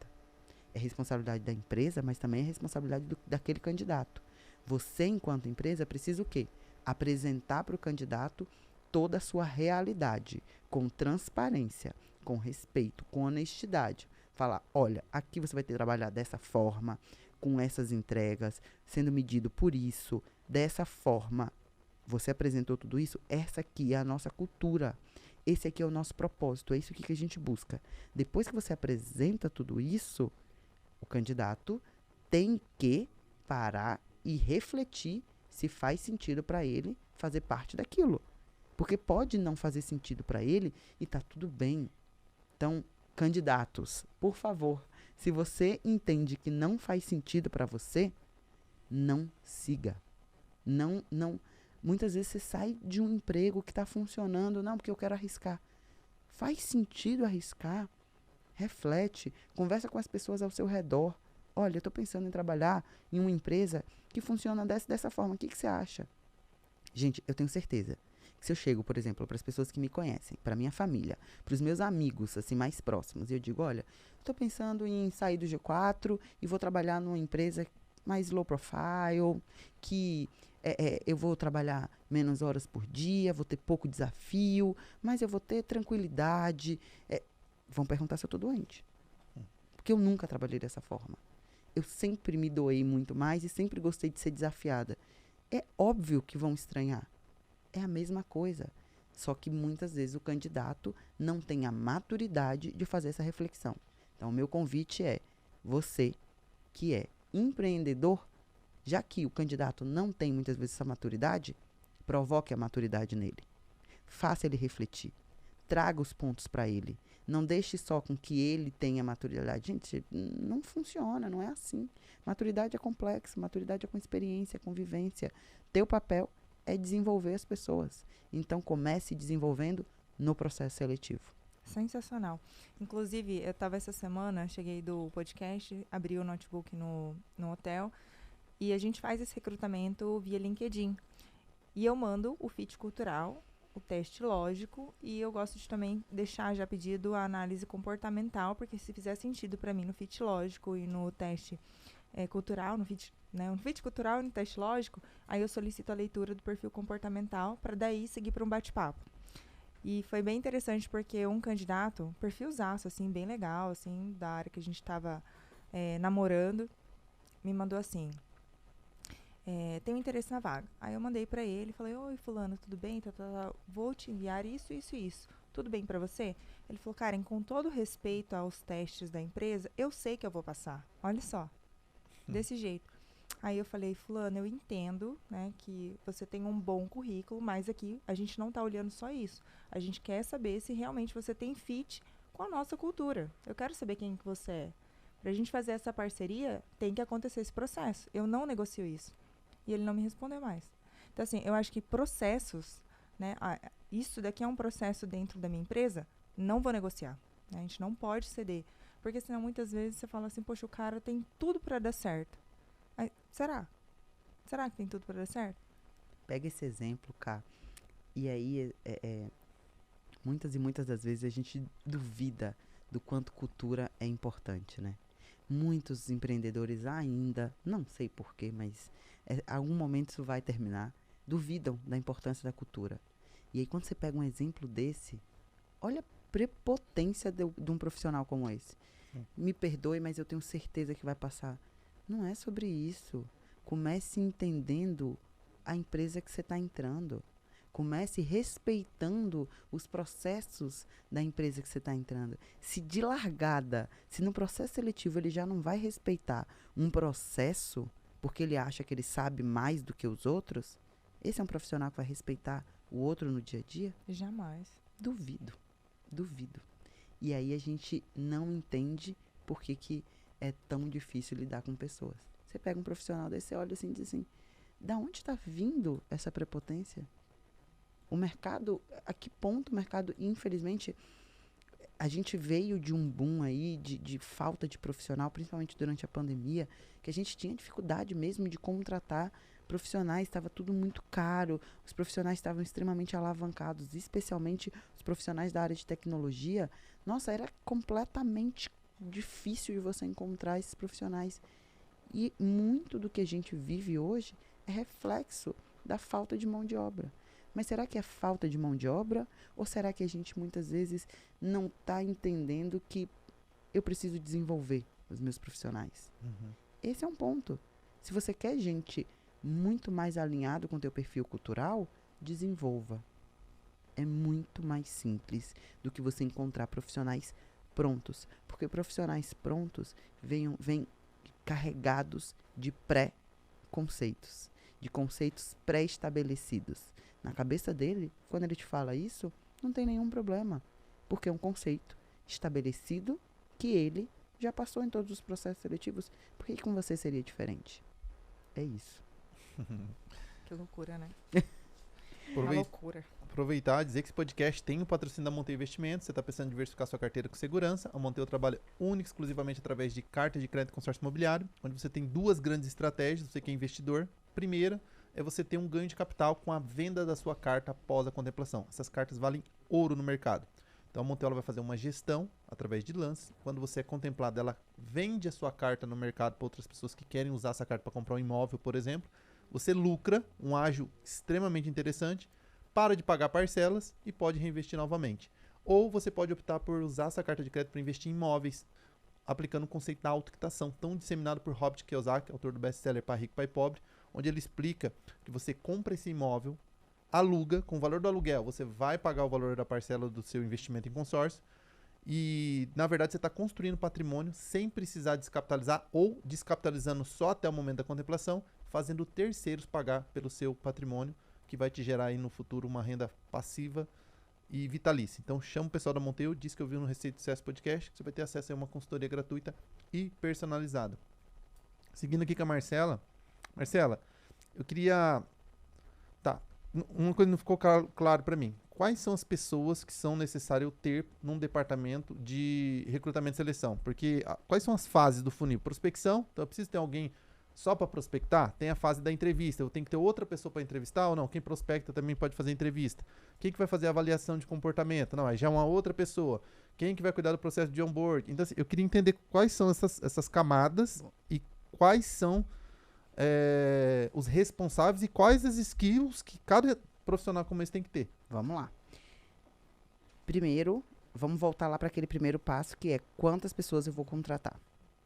É responsabilidade da empresa, mas também é responsabilidade daquele candidato. Você, enquanto empresa, precisa o quê? Apresentar para o candidato toda a sua realidade, com transparência, com respeito, com honestidade. Falar, olha, aqui você vai ter que trabalhar dessa forma, com essas entregas, sendo medido por isso, dessa forma. Você apresentou tudo isso? Essa aqui é a nossa cultura. Esse aqui é o nosso propósito, é isso aqui que a gente busca. Depois que você apresenta tudo isso, o candidato tem que parar e refletir se faz sentido para ele fazer parte daquilo. Porque pode não fazer sentido para ele e tá tudo bem. Então, candidatos, por favor, se você entende que não faz sentido para você, não siga. Não. Muitas vezes você sai de um emprego que está funcionando, não, porque eu quero arriscar. Faz sentido arriscar? Reflete, conversa com as pessoas ao seu redor. Olha, eu estou pensando em trabalhar em uma empresa que funciona dessa forma. O que você acha? Gente, eu tenho certeza que se eu chego, por exemplo, para as pessoas que me conhecem, para minha família, para os meus amigos assim mais próximos, e eu digo, olha, estou pensando em sair do G4 e vou trabalhar numa empresa mais low profile, que eu vou trabalhar menos horas por dia, vou ter pouco desafio, mas eu vou ter tranquilidade. Vão perguntar se eu estou doente. Porque eu nunca trabalhei dessa forma. Eu sempre me doei muito mais e sempre gostei de ser desafiada. É óbvio que vão estranhar. É a mesma coisa. Só que muitas vezes o candidato não tem a maturidade de fazer essa reflexão. Então, o meu convite é, você que é empreendedor, já que o candidato não tem muitas vezes essa maturidade, provoque a maturidade nele. Faça ele refletir. Traga os pontos para ele. Não deixe só com que ele tenha maturidade. Gente, não funciona, não é assim. Maturidade é complexo, maturidade é com experiência, com vivência. Teu papel é desenvolver as pessoas. Então, comece desenvolvendo no processo seletivo. Sensacional. Inclusive, eu estava essa semana, cheguei do podcast, abri o notebook no hotel e a gente faz esse recrutamento via LinkedIn. E eu mando o fit cultural, o teste lógico, e eu gosto de também deixar já pedido a análise comportamental, porque se fizer sentido para mim no fit lógico e no teste cultural, no fit cultural e no teste lógico, aí eu solicito a leitura do perfil comportamental para daí seguir para um bate-papo. E foi bem interessante porque um candidato, perfilzaço, assim, bem legal, assim, da área que a gente estava namorando, me mandou assim, tenho interesse na vaga. Aí eu mandei pra ele, falei, oi fulano, tudo bem? Vou te enviar isso, isso e isso. Tudo bem pra você? Ele falou, Karen, com todo respeito aos testes da empresa, eu sei que eu vou passar. Olha só, desse jeito. Aí eu falei, fulano, eu entendo, né, que você tem um bom currículo, mas aqui a gente não tá olhando só isso. A gente quer saber se realmente você tem fit com a nossa cultura. Eu quero saber quem que você é. Pra gente fazer essa parceria, tem que acontecer esse processo. Eu não negocio isso. E ele não me respondeu mais. Então, assim, eu acho que processos, né? Isso daqui é um processo dentro da minha empresa, não vou negociar. Né? A gente não pode ceder. Porque senão muitas vezes você fala assim, poxa, o cara tem tudo pra dar certo. Aí, será? Será que tem tudo pra dar certo? Pega esse exemplo, cá. E aí, muitas e muitas das vezes a gente duvida do quanto cultura é importante, né? Muitos empreendedores ainda, não sei porquê, mas algum momento isso vai terminar, duvidam da importância da cultura. E aí quando você pega um exemplo desse, olha a prepotência de um profissional como esse. Me perdoe, mas eu tenho certeza que vai passar. Não é sobre isso. Comece entendendo a empresa que você está entrando. Comece respeitando os processos da empresa que você está entrando. Se de largada, se no processo seletivo ele já não vai respeitar um processo, porque ele acha que ele sabe mais do que os outros, esse é um profissional que vai respeitar o outro no dia a dia? Jamais. Duvido. E aí a gente não entende por que é tão difícil lidar com pessoas. Você pega um profissional desse, você olha assim e diz assim, da onde está vindo essa prepotência? O mercado, a que ponto o mercado, infelizmente, a gente veio de um boom aí de falta de profissional, principalmente durante a pandemia, que a gente tinha dificuldade mesmo de contratar profissionais, estava tudo muito caro, os profissionais estavam extremamente alavancados, especialmente os profissionais da área de tecnologia. Nossa, era completamente difícil de você encontrar esses profissionais. E muito do que a gente vive hoje é reflexo da falta de mão de obra. Mas será que é falta de mão de obra? Ou será que a gente muitas vezes não está entendendo que eu preciso desenvolver os meus profissionais? Esse é um ponto. Se você quer gente muito mais alinhado com o teu perfil cultural, desenvolva. É muito mais simples do que você encontrar profissionais prontos. Porque profissionais prontos vêm carregados de pré-conceitos, de conceitos pré-estabelecidos. Na cabeça dele, quando ele te fala isso, não tem nenhum problema, porque é um conceito estabelecido que ele já passou em todos os processos seletivos. Por que com você seria diferente? É isso. Que loucura, né? Uma loucura. Aproveitar e dizer que esse podcast tem o patrocínio da Monteiro Investimentos. Você está pensando em diversificar sua carteira com segurança. A Monteiro trabalha única e exclusivamente através de cartas de crédito e consórcio imobiliário, onde você tem duas grandes estratégias, você que é investidor. Primeira é você ter um ganho de capital com a venda da sua carta após a contemplação. Essas cartas valem ouro no mercado. Então a Monteiro vai fazer uma gestão através de lances. Quando você é contemplado, ela vende a sua carta no mercado para outras pessoas que querem usar essa carta para comprar um imóvel, por exemplo. Você lucra, um ágio extremamente interessante, para de pagar parcelas e pode reinvestir novamente. Ou você pode optar por usar essa carta de crédito para investir em imóveis, aplicando o conceito da autoquitação, tão disseminado por Robert Kiyosaki, autor do best-seller Pai Rico, Pai Pobre, onde ele explica que você compra esse imóvel, aluga, com o valor do aluguel, você vai pagar o valor da parcela do seu investimento em consórcio, e na verdade você está construindo patrimônio sem precisar descapitalizar ou descapitalizando só até o momento da contemplação, fazendo terceiros pagar pelo seu patrimônio, que vai te gerar aí no futuro uma renda passiva e vitalícia. Então chama o pessoal da Monteiro, diz que eu vi no Receita de Sucesso Podcast, que você vai ter acesso a uma consultoria gratuita e personalizada. Seguindo aqui com a Marcela. Marcela, eu queria... Tá, uma coisa não ficou claro para mim. Quais são as pessoas que são necessárias eu ter num departamento de recrutamento e seleção? Porque quais são as fases do funil? Prospecção, então eu preciso ter alguém só para prospectar? Tem a fase da entrevista, eu tenho que ter outra pessoa para entrevistar ou não? Quem prospecta também pode fazer entrevista. Quem que vai fazer a avaliação de comportamento? Não, aí já é uma outra pessoa. Quem que vai cuidar do processo de onboard? Então assim, eu queria entender quais são essas camadas e quais são os responsáveis e quais as skills que cada profissional como esse tem que ter. Vamos lá. Primeiro, vamos voltar lá para aquele primeiro passo, que é quantas pessoas eu vou contratar.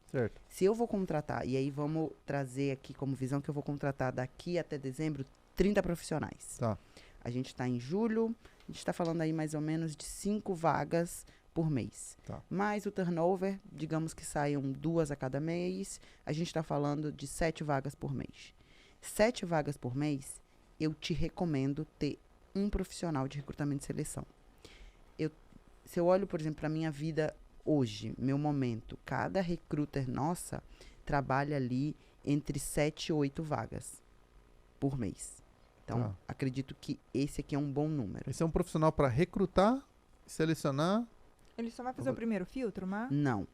Certo. Se eu vou contratar, e aí vamos trazer aqui como visão que eu vou contratar daqui até dezembro 30 profissionais. Tá. A gente está em julho, a gente está falando aí mais ou menos de 5 vagas por mês. Tá. Mais o turnover, digamos que saiam 2 a cada mês, a gente está falando de 7 vagas por mês. 7 vagas por mês, eu te recomendo ter um profissional de recrutamento e seleção. Se eu olho, por exemplo, para a minha vida hoje, meu momento, cada recruiter nossa trabalha ali entre 7 e 8 vagas por mês. Então, acredito que esse aqui é um bom número. Esse é um profissional para recrutar, selecionar... Ele só vai fazer o primeiro filtro, Mar? Não.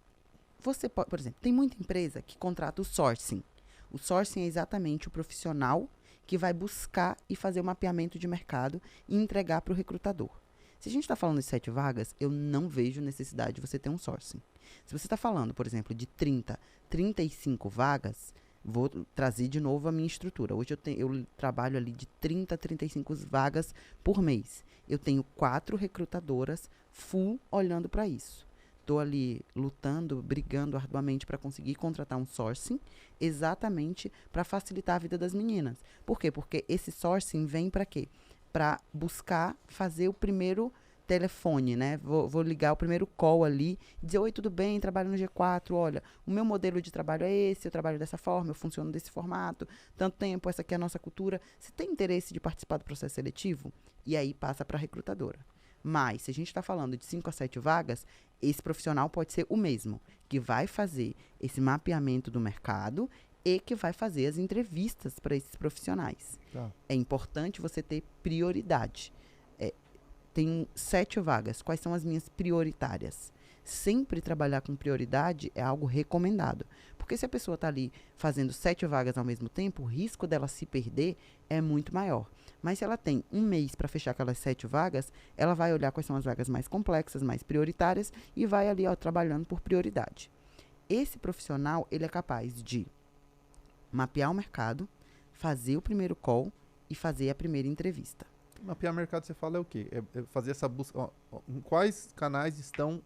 você pode, por exemplo, tem muita empresa que contrata o sourcing. O sourcing é exatamente o profissional que vai buscar e fazer o mapeamento de mercado e entregar para o recrutador. Se a gente está falando de 7 vagas, eu não vejo necessidade de você ter um sourcing. Se você está falando, por exemplo, de 30, 35 vagas, vou trazer de novo a minha estrutura. Hoje eu trabalho ali de 30 a 35 vagas por mês. Eu tenho 4 recrutadoras full olhando para isso. Estou ali lutando, brigando arduamente para conseguir contratar um sourcing, exatamente para facilitar a vida das meninas. Por quê? Porque esse sourcing vem para quê? Para buscar fazer o primeiro telefone, né? Vou ligar o primeiro call ali, dizer, oi, tudo bem, trabalho no G4, olha, o meu modelo de trabalho é esse, eu trabalho dessa forma, eu funciono desse formato, tanto tempo, essa aqui é a nossa cultura. Você tem interesse de participar do processo seletivo? E aí passa para a recrutadora. Mas, se a gente está falando de 5 a 7 vagas, esse profissional pode ser o mesmo, que vai fazer esse mapeamento do mercado e que vai fazer as entrevistas para esses profissionais. Tá. É importante você ter prioridade. Tenho 7 vagas. Quais são as minhas prioritárias? Sempre trabalhar com prioridade é algo recomendado. Porque se a pessoa está ali fazendo 7 vagas ao mesmo tempo, o risco dela se perder é muito maior. Mas se ela tem um mês para fechar aquelas 7 vagas, ela vai olhar quais são as vagas mais complexas, mais prioritárias e vai ali trabalhando por prioridade. Esse profissional, ele é capaz de mapear o mercado, fazer o primeiro call e fazer a primeira entrevista. Mapear mercado, você fala é o quê? É fazer essa busca. Em quais canais estão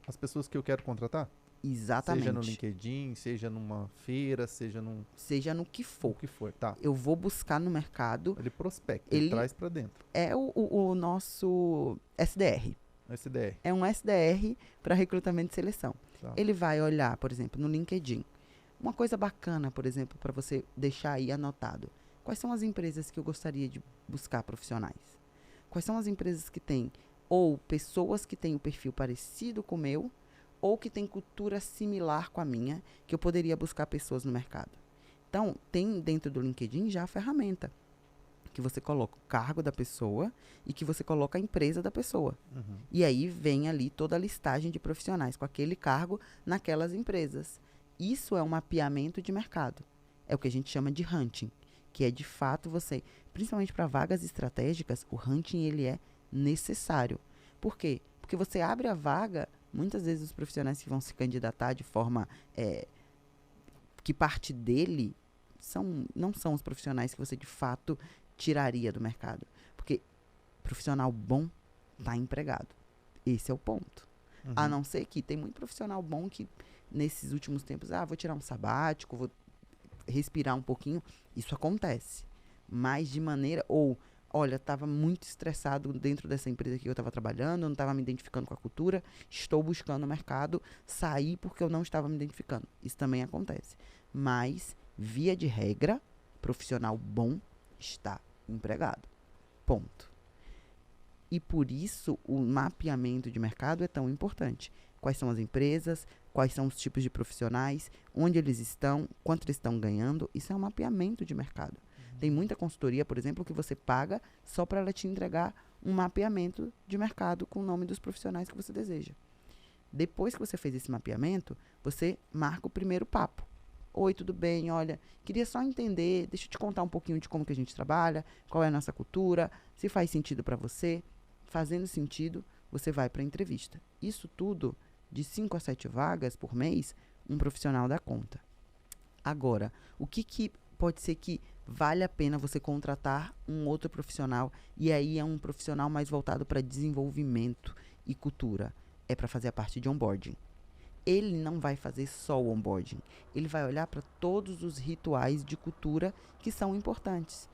as pessoas que eu quero contratar? Exatamente. Seja no LinkedIn, seja numa feira, seja seja no que for. O que for, tá. Eu vou buscar no mercado. Ele prospecta, ele traz para dentro. É o nosso SDR. SDR. É um SDR para recrutamento e seleção. Tá. Ele vai olhar, por exemplo, no LinkedIn. Uma coisa bacana, por exemplo, para você deixar aí anotado. Quais são as empresas que eu gostaria de buscar profissionais? Quais são as empresas que têm ou pessoas que têm o perfil parecido com o meu ou que têm cultura similar com a minha, que eu poderia buscar pessoas no mercado? Então, tem dentro do LinkedIn já a ferramenta que você coloca o cargo da pessoa e que você coloca a empresa da pessoa. Uhum. E aí vem ali toda a listagem de profissionais com aquele cargo naquelas empresas. Isso é um mapeamento de mercado. É o que a gente chama de hunting, que é de fato você, principalmente para vagas estratégicas, o hunting ele é necessário. Por quê? Porque você abre a vaga, muitas vezes os profissionais que vão se candidatar de forma que parte dele não são os profissionais que você de fato tiraria do mercado. Porque profissional bom está empregado. Esse é o ponto. Uhum. A não ser que tem muito profissional bom que nesses últimos tempos, vou tirar um sabático, vou respirar um pouquinho. Isso acontece. Mas de maneira, olha, estava muito estressado dentro dessa empresa que eu estava trabalhando, eu não estava me identificando com a cultura, estou buscando o mercado, saí porque eu não estava me identificando. Isso também acontece. Mas, via de regra, profissional bom está empregado. Ponto. E por isso o mapeamento de mercado é tão importante. Quais são as empresas, quais são os tipos de profissionais, onde eles estão, quanto eles estão ganhando. Isso é um mapeamento de mercado. Tem muita consultoria, por exemplo, que você paga só para ela te entregar um mapeamento de mercado com o nome dos profissionais que você deseja. Depois que você fez esse mapeamento, você marca o primeiro papo. Oi, tudo bem? Olha, queria só entender, deixa eu te contar um pouquinho de como que a gente trabalha, qual é a nossa cultura, se faz sentido para você. Fazendo sentido, você vai para a entrevista. Isso tudo, de 5 a 7 vagas por mês, um profissional dá conta. Agora, o que pode ser que vale a pena você contratar um outro profissional, e aí é um profissional mais voltado para desenvolvimento e cultura? É para fazer a parte de onboarding. Ele não vai fazer só o onboarding. Ele vai olhar para todos os rituais de cultura que são importantes.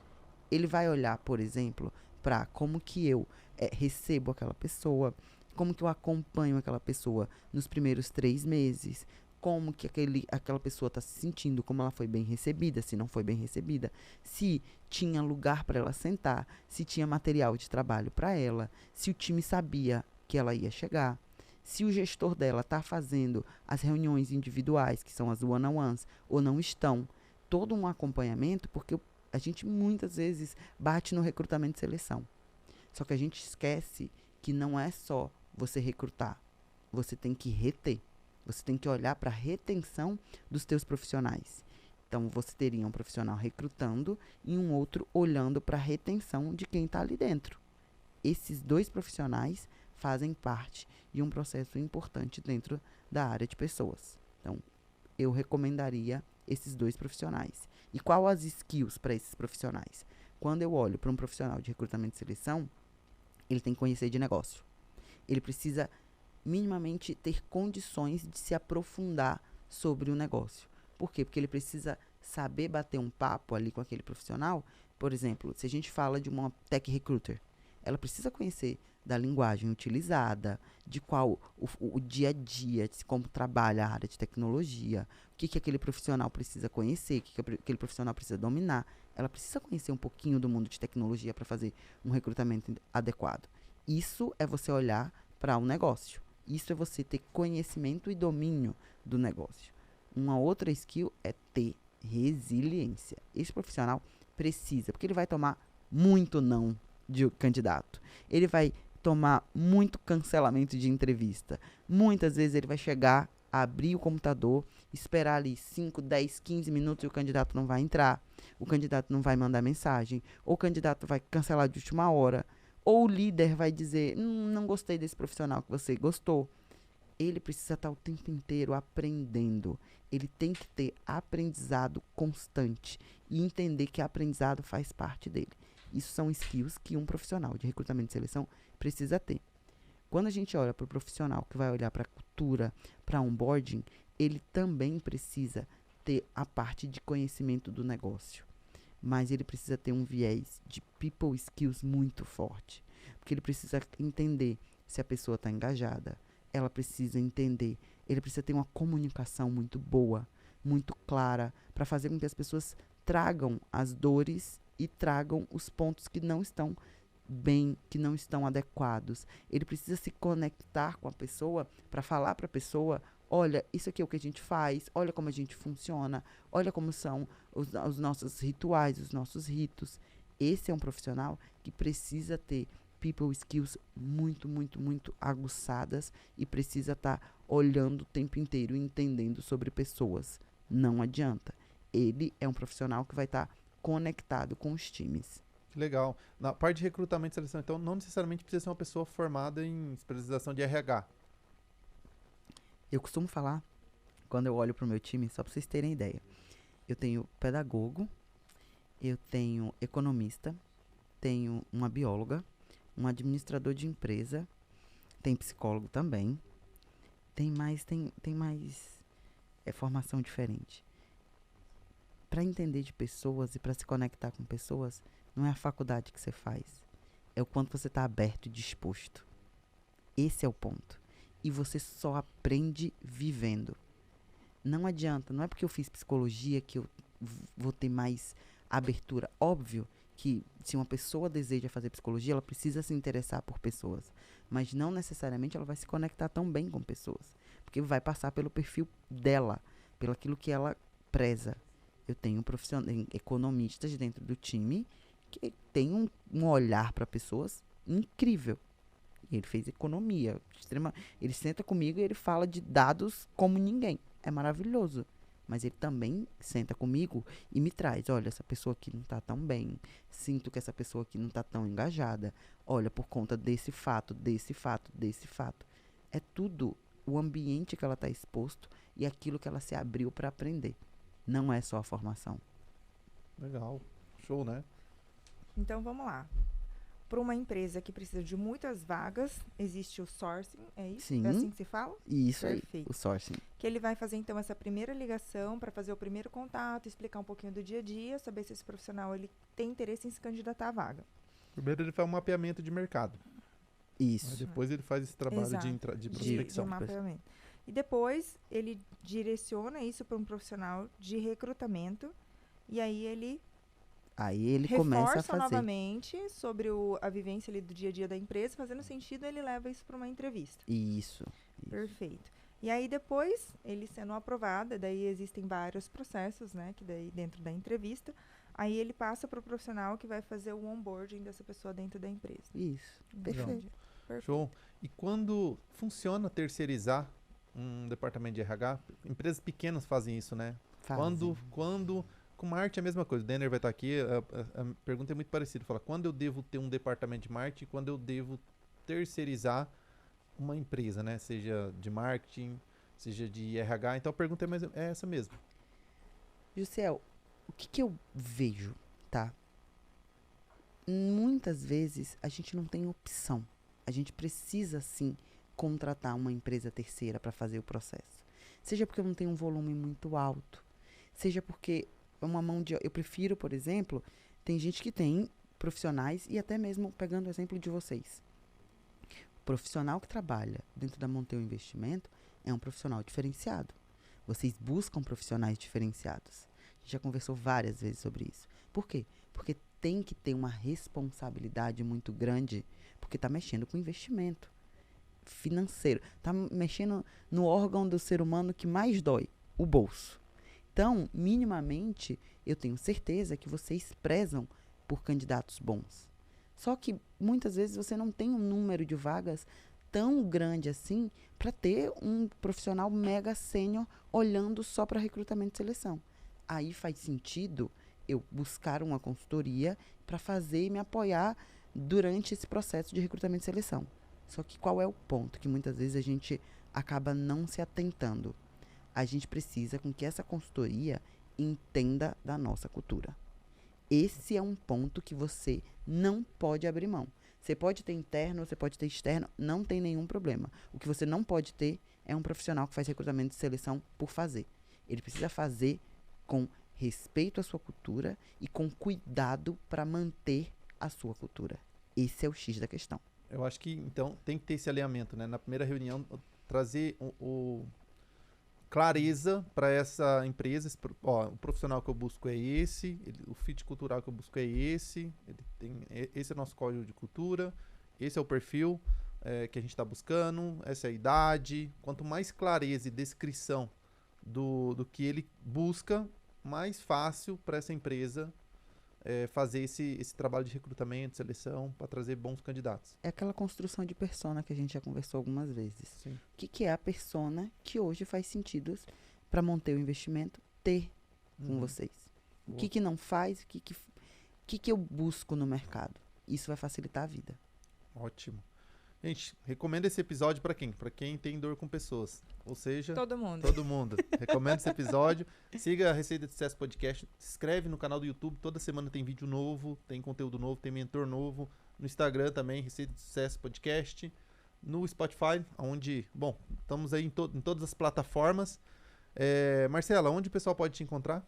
Ele vai olhar, por exemplo, para como que eu recebo aquela pessoa, como que eu acompanho aquela pessoa nos primeiros 3 meses, como que aquela pessoa está se sentindo, como ela foi bem recebida, se não foi bem recebida, se tinha lugar para ela sentar, se tinha material de trabalho para ela, se o time sabia que ela ia chegar, se o gestor dela está fazendo as reuniões individuais, que são as one-on-ones, ou não estão. Todo um acompanhamento, porque a gente muitas vezes bate no recrutamento e seleção. Só que a gente esquece que não é só você recrutar, você tem que reter. Você tem que olhar para a retenção dos teus profissionais. Então, você teria um profissional recrutando e um outro olhando para a retenção de quem está ali dentro. Esses dois profissionais fazem parte de um processo importante dentro da área de pessoas. Então, eu recomendaria esses dois profissionais. E qual as skills para esses profissionais? Quando eu olho para um profissional de recrutamento e seleção, ele tem que conhecer de negócio. Ele precisa minimamente ter condições de se aprofundar sobre o negócio. Por quê? Porque ele precisa saber bater um papo ali com aquele profissional. Por exemplo, se a gente fala de uma tech recruiter, ela precisa conhecer da linguagem utilizada, de qual o dia a dia, de como trabalha a área de tecnologia, o que aquele profissional precisa conhecer, o que aquele profissional precisa dominar. Ela precisa conhecer um pouquinho do mundo de tecnologia para fazer um recrutamento adequado. Isso é você olhar para um negócio. Isso é você ter conhecimento e domínio do negócio. Uma outra skill é ter resiliência. Esse profissional precisa, porque ele vai tomar muito não de candidato. Ele vai tomar muito cancelamento de entrevista. Muitas vezes ele vai chegar, abrir o computador, esperar ali 5, 10, 15 minutos e o candidato não vai entrar. O candidato não vai mandar mensagem. Ou o candidato vai cancelar de última hora. Ou o líder vai dizer, não gostei desse profissional que você gostou. Ele precisa estar o tempo inteiro aprendendo. Ele tem que ter aprendizado constante e entender que aprendizado faz parte dele. Isso são skills que um profissional de recrutamento e seleção precisa ter. Quando a gente olha para o profissional que vai olhar para a cultura, para onboarding, ele também precisa ter a parte de conhecimento do negócio. Mas ele precisa ter um viés de people skills muito forte. Porque ele precisa entender se a pessoa está engajada. Ela precisa entender. Ele precisa ter uma comunicação muito boa, muito clara, para fazer com que as pessoas tragam as dores e tragam os pontos que não estão bem, que não estão adequados. Ele precisa se conectar com a pessoa para falar para a pessoa, olha, isso aqui é o que a gente faz, olha como a gente funciona, olha como são os nossos rituais, os nossos ritos. Esse é um profissional que precisa ter people skills muito, muito, muito aguçadas e precisa estar olhando o tempo inteiro e entendendo sobre pessoas. Não adianta. Ele é um profissional que vai estar conectado com os times. Que legal. Na parte de recrutamento e seleção, então, não necessariamente precisa ser uma pessoa formada em especialização de RH. Eu costumo falar, quando eu olho para o meu time, só para vocês terem ideia, eu tenho pedagogo, eu tenho economista, tenho uma bióloga, um administrador de empresa, tem psicólogo também, tem mais formação diferente. Para entender de pessoas e para se conectar com pessoas, não é a faculdade que você faz, é o quanto você está aberto e disposto. Esse é o ponto. E você só aprende vivendo. Não adianta, não é porque eu fiz psicologia que eu vou ter mais abertura. Óbvio que se uma pessoa deseja fazer psicologia, ela precisa se interessar por pessoas. Mas não necessariamente ela vai se conectar tão bem com pessoas. Porque vai passar pelo perfil dela, pelo aquilo que ela preza. Eu tenho economistas dentro do time que tem um olhar para pessoas incrível. Ele fez economia. Ele senta comigo e ele fala de dados como ninguém. É maravilhoso. Mas ele também senta comigo e me traz. Olha, essa pessoa aqui não está tão bem. Sinto que essa pessoa aqui não está tão engajada. Olha, por conta desse fato, desse fato, desse fato. É tudo o ambiente que ela está exposto e aquilo que ela se abriu para aprender. Não é só a formação. Legal. Show, né? Então, vamos lá. Para uma empresa que precisa de muitas vagas, existe o sourcing, é isso? Sim. É assim que se fala? Isso Perfeito. aí, o sourcing. Que ele vai fazer, então, essa primeira ligação para fazer o primeiro contato, explicar um pouquinho do dia a dia, saber se esse profissional ele tem interesse em se candidatar à vaga. Primeiro ele faz um mapeamento de mercado. Aí Isso. depois ele faz esse trabalho Exato. de prospecção. De mapeamento. E depois ele direciona isso para um profissional de recrutamento e aí ele Aí ele começa a reforça fazer. novamente sobre a vivência ali do dia a dia da empresa, fazendo sentido, ele leva isso para uma entrevista. Isso. Perfeito. E aí depois, ele sendo aprovado, daí existem vários processos, né, que daí dentro da entrevista, aí ele passa para o profissional que vai fazer o onboarding dessa pessoa dentro da empresa. Isso. Entendi. Perfeito. Perfeito. Show. E quando funciona terceirizar um departamento de RH? Empresas pequenas fazem isso, né? Fazem. Quando com marketing é a mesma coisa. O Denner vai estar aqui, a pergunta é muito parecida. Fala, quando eu devo ter um departamento de marketing, quando eu devo terceirizar uma empresa, né? Seja de marketing, seja de RH. Então a pergunta é essa mesmo. Jussiel, o que eu vejo, tá? Muitas vezes a gente não tem opção. A gente precisa, sim, contratar uma empresa terceira para fazer o processo. Seja porque eu não tenho um volume muito alto, seja porque eu prefiro, por exemplo, tem gente que tem profissionais, e até mesmo pegando o exemplo de vocês. O profissional que trabalha dentro da Monteu Investimento é um profissional diferenciado. Vocês buscam profissionais diferenciados. A gente já conversou várias vezes sobre isso. Por quê? Porque tem que ter uma responsabilidade muito grande, porque está mexendo com investimento financeiro. Está mexendo no órgão do ser humano que mais dói, o bolso. Então, minimamente, eu tenho certeza que vocês prezam por candidatos bons. Só que, muitas vezes, você não tem um número de vagas tão grande assim para ter um profissional mega sênior olhando só para recrutamento e seleção. Aí faz sentido eu buscar uma consultoria para fazer e me apoiar durante esse processo de recrutamento e seleção. Só que qual é o ponto que muitas vezes a gente acaba não se atentando? A gente precisa com que essa consultoria entenda da nossa cultura. Esse é um ponto que você não pode abrir mão. Você pode ter interno, você pode ter externo, não tem nenhum problema. O que você não pode ter é um profissional que faz recrutamento e seleção por fazer. Ele precisa fazer com respeito à sua cultura e com cuidado para manter a sua cultura. Esse é o X da questão. Eu acho que, então, tem que ter esse alinhamento, né? Na primeira reunião, trazer clareza para essa empresa. O profissional que eu busco é esse, o fit cultural que eu busco é esse, esse é o nosso código de cultura, esse é o perfil que a gente está buscando, essa é a idade. Quanto mais clareza e descrição do que ele busca, mais fácil para essa empresa fazer esse trabalho de recrutamento, seleção, para trazer bons candidatos. É aquela construção de persona que a gente já conversou algumas vezes. Sim. O que é a persona que hoje faz sentido para manter o investimento ter com vocês? O que não faz? O que eu busco no mercado? Isso vai facilitar a vida. Ótimo. Gente, recomendo esse episódio para quem? Para quem tem dor com pessoas. Ou seja, Todo mundo. Todo mundo. Recomendo esse episódio. Siga a Receita de Sucesso Podcast. Se inscreve no canal do YouTube. Toda semana tem vídeo novo, tem conteúdo novo, tem mentor novo. No Instagram também, Receita de Sucesso Podcast. No Spotify, onde, bom, estamos aí em todas as plataformas. Marcela, onde o pessoal pode te encontrar?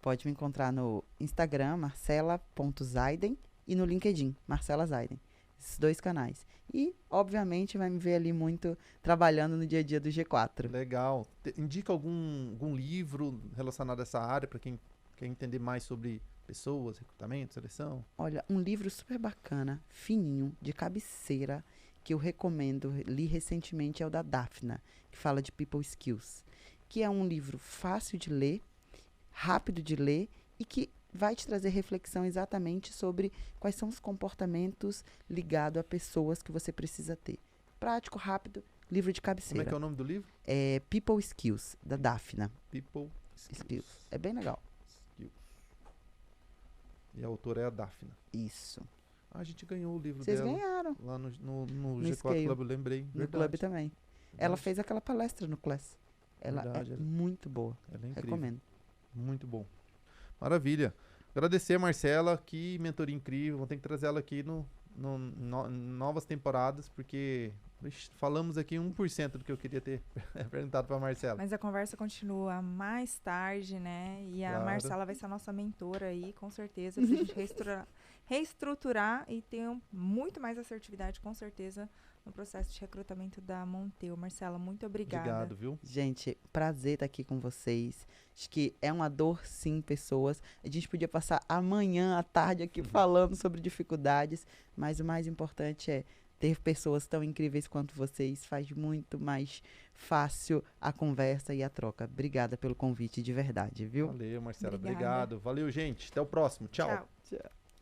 Pode me encontrar no Instagram, marcela.zaiden, e no LinkedIn, Marcela Zaiden. Esses 2 canais. E, obviamente, vai me ver ali muito trabalhando no dia a dia do G4. Legal. Indica algum livro relacionado a essa área para quem quer entender mais sobre pessoas, recrutamento, seleção? Olha, um livro super bacana, fininho, de cabeceira, que eu recomendo, li recentemente, é o da Daphna, que fala de People Skills, que é um livro fácil de ler, rápido de ler e que vai te trazer reflexão exatamente sobre quais são os comportamentos ligados a pessoas que você precisa ter. Prático, rápido, livro de cabeceira. Como é que é o nome do livro? É People Skills, da Daphna. People Skills. É bem legal. Skills. E a autora é a Daphna. Isso. A gente ganhou o livro Vocês dela. ganharam. Lá no G4 Scale. Club, eu lembrei. No Verdade. clube também. Ela Verdade. fez aquela palestra no Class. Ela Verdade, é ela- muito boa. Ela é incrível. Recomendo. Muito bom. Maravilha. Agradecer a Marcela, que mentoria incrível. Vou ter que trazer ela aqui novas temporadas, porque falamos aqui 1% do que eu queria ter perguntado para a Marcela. Mas a conversa continua mais tarde, né? E a Claro. Marcela vai ser a nossa mentora aí, com certeza. Se a gente reestruturar e ter muito mais assertividade, com certeza, no processo de recrutamento da Monteu. Marcela, muito obrigada. Obrigado, viu? Gente, prazer estar aqui com vocês. Acho que é uma dor, sim, pessoas. A gente podia passar amanhã à tarde aqui falando sobre dificuldades, mas o mais importante é ter pessoas tão incríveis quanto vocês. Faz muito mais fácil a conversa e a troca. Obrigada pelo convite, de verdade, viu? Valeu, Marcela. Obrigada. Obrigado. Valeu, gente. Até o próximo. Tchau. Tchau. Tchau.